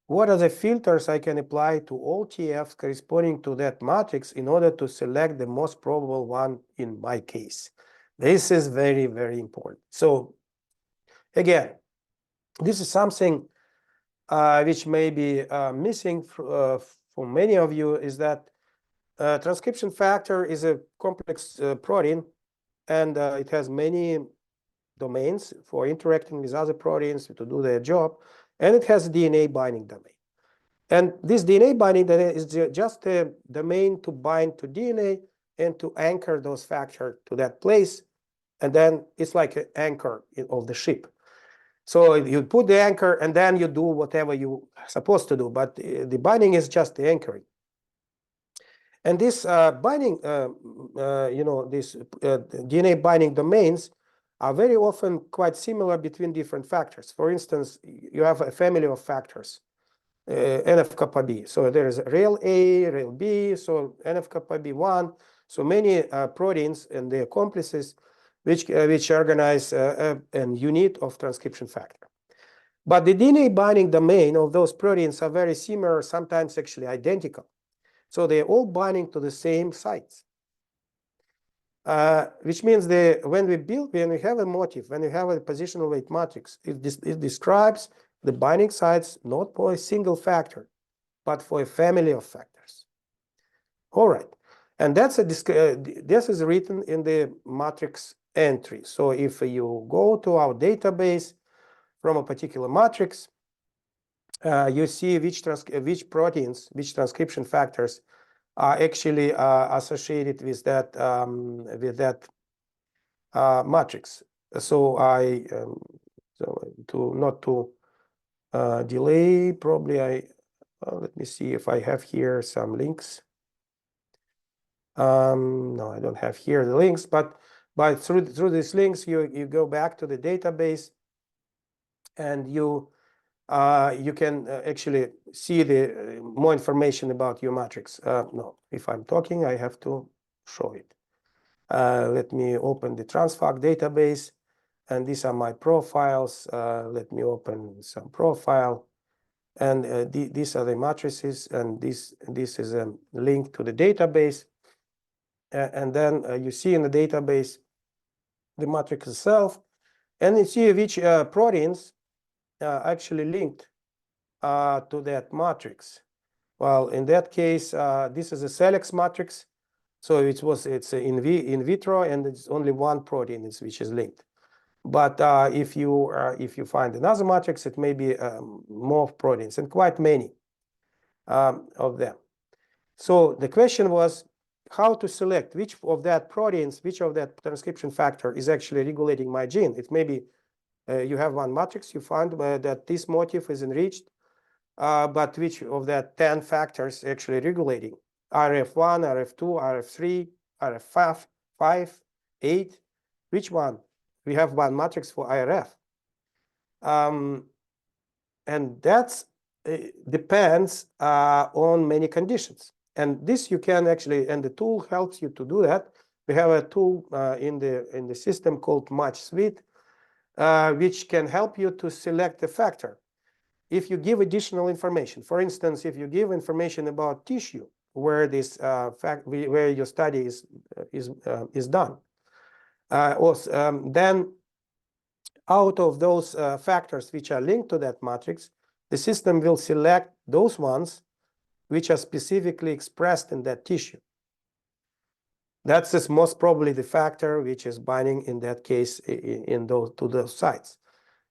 What are the filters I can apply to all TFs corresponding to that matrix in order to select the most probable one in my case? This is very, very important. So again, this is something which may be missing for many of you, is that transcription factor is a complex protein, and it has many domains for interacting with other proteins to do their job, and it has a DNA binding domain. And this DNA binding domain is just a domain to bind to DNA and to anchor those factors to that place, and then it's like an anchor of the ship. So you put the anchor and then you do whatever you're supposed to do, but the binding is just the anchoring. And this binding, these DNA binding domains are very often quite similar between different factors. For instance, you have a family of factors, NF-κB. So there is rel A, rel B, so NF-κB1. So many proteins and their complexes which organize a unit of transcription factor. But the DNA binding domain of those proteins are very similar, sometimes actually identical. So they're all binding to the same sites. Which means when we have a motif, when we have a positional weight matrix, it describes the binding sites not for a single factor, but for a family of factors. All right, and this is written in the matrix entry. So if you go to our database from a particular matrix, you see which proteins, which transcription factors are actually associated with that matrix. So to not to delay, probably let me see if I have here some links. No, I don't have here the links, but through these links, you go back to the database, and you can actually see the more information about your matrix. No, if I'm talking, I have to show it. Let me open the TRANSFAC database, and these are my profiles. Let me open some profile, and these are the matrices, and this is a link to the database. And then you see in the database the matrix itself, and you see which proteins actually linked to that matrix. Well, in that case, this is a Select matrix, so it's in vitro, and it's only one protein which is linked. But if you find another matrix, it may be more proteins, and quite many of them. So the question was how to select which of that proteins, which of that transcription factor is actually regulating my gene. It may be you have one matrix, you find that this motif is enriched, but which of that 10 factors actually regulating? RF1, RF2, RF3, RF5, 8. Which one? We have one matrix for IRF. And that depends on many conditions. And this you can actually, and the tool helps you to do that. We have a tool in the system called Match Suite, which can help you to select a factor. If you give additional information, for instance, if you give information about tissue where this where your study is done, then out of those factors which are linked to that matrix, the system will select those ones which are specifically expressed in that tissue. That's most probably the factor which is binding in that case to those sites.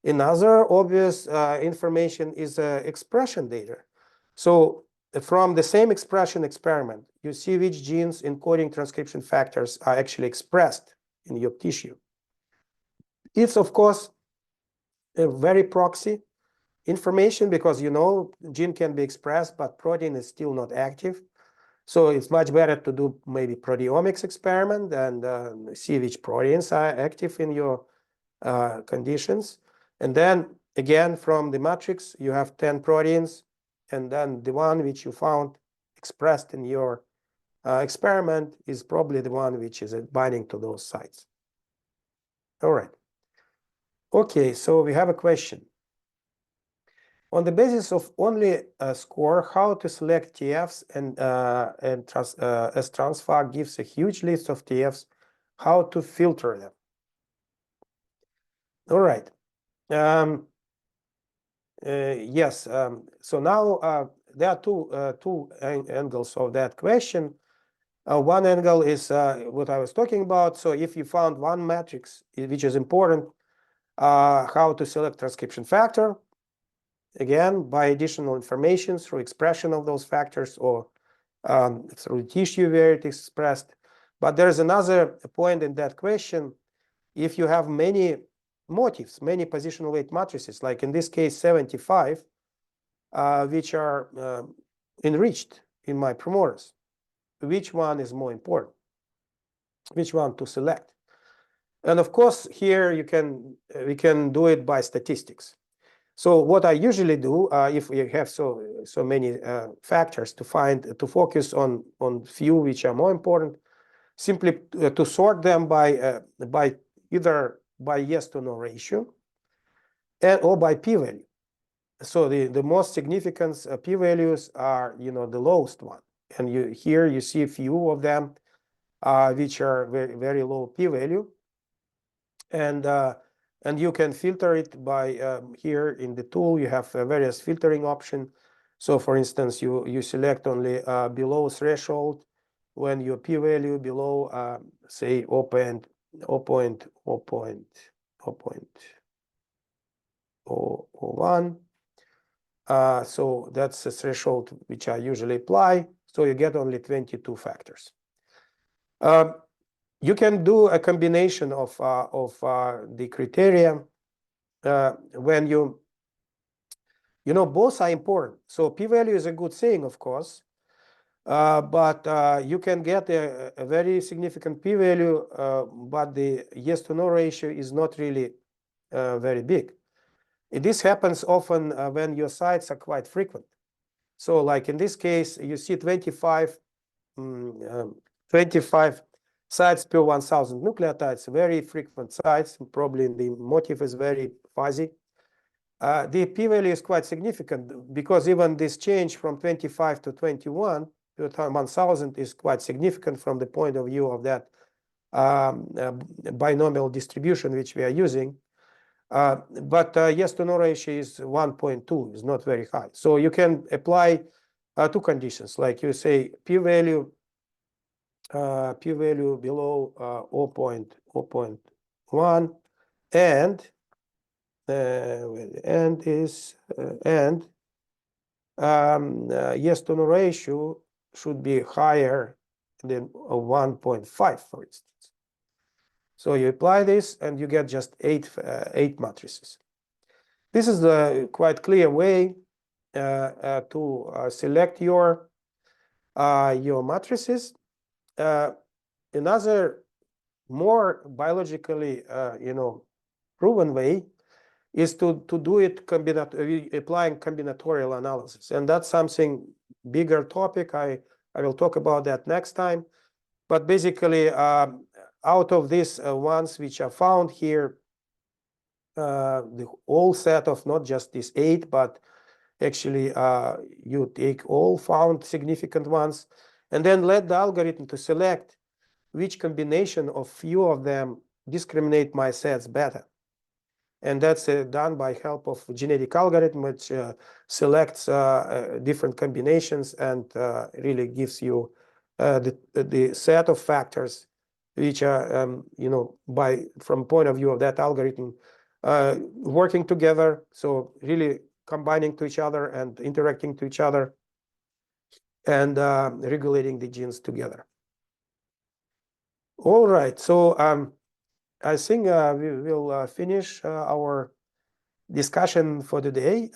Another obvious information is expression data. So from the same expression experiment, you see which genes encoding transcription factors are actually expressed in your tissue. It's, of course, a very proxy information because, gene can be expressed, but protein is still not active. So it's much better to do maybe proteomics experiment and see which proteins are active in your conditions. And then again, from the matrix, you have 10 proteins, and then the one which you found expressed in your experiment is probably the one which is binding to those sites. All right. Okay, so we have a question. On the basis of only a score, how to select TFs as TRANSFAC gives a huge list of TFs, how to filter them. All right. Yes. So now there are two angles of that question. One angle is what I was talking about. So if you found one matrix which is important, how to select transcription factor, again by additional information through expression of those factors or through tissue where it is expressed. But there is another point in that question. If you have many motifs, many positional weight matrices, like in this case 75, which are enriched in my promoters, which one is more important? Which one to select? And of course, here we can do it by statistics. So what I usually do, if we have so many factors to focus on few which are more important, simply to sort them by either by yes to no ratio or by p-value. So the most significant p-values are the lowest one, and here you see a few of them which are very, very low p-value, and you can filter it by here in the tool you have various filtering options. So for instance, you select only below threshold when your p-value below say 0.001 0.001. So that's the threshold which I usually apply. So you get only 22 factors. You can do a combination of the criteria when you know, both are important. So p-value is a good thing, of course, but you can get a very significant p-value, but the yes to no ratio is not really very big. This happens often when your sites are quite frequent. So like in this case, you see 25 sites per 1,000 nucleotides, very frequent sites. Probably the motif is very fuzzy. The p-value is quite significant because even this change from 25 to 21 to 1,000 is quite significant from the point of view of that binomial distribution which we are using. But yes to no ratio is 1.2, is not very high. So you can apply two conditions, like you say p-value below 0.1 and yes to no ratio should be higher than 1.5, for instance. So you apply this and you get just eight matrices. This is a quite clear way to select your matrices. Another more biologically proven way is to do it applying combinatorial analysis, and that's something bigger topic. I will talk about that next time. But basically, out of these ones which are found here, the whole set of not just these 8, but actually you take all found significant ones, and then let the algorithm to select which combination of few of them discriminate my sets better. And that's done by help of genetic algorithm, which selects different combinations and really gives you the set of factors which are, from point of view of that algorithm, working together. So really combining to each other and interacting to each other and regulating the genes together. All right, so I think we will finish our discussion for today.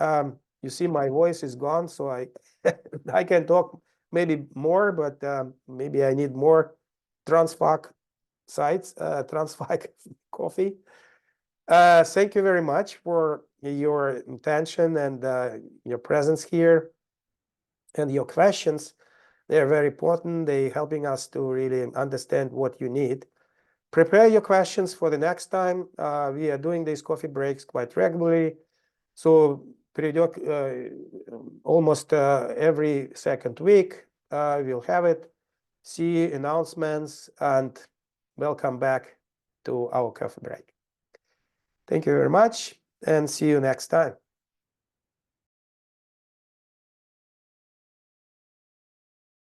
You see my voice is gone, so I I can talk maybe more, but maybe I need more TRANSFAC sites, TRANSFAC coffee. Thank you very much for your attention and your presence here and your questions. They're very important. They're helping us to really understand what you need. Prepare your questions for the next time. We are doing these coffee breaks quite regularly. So almost every second week, we'll have it. See announcements and welcome back to our coffee break. Thank you very much and see you next time.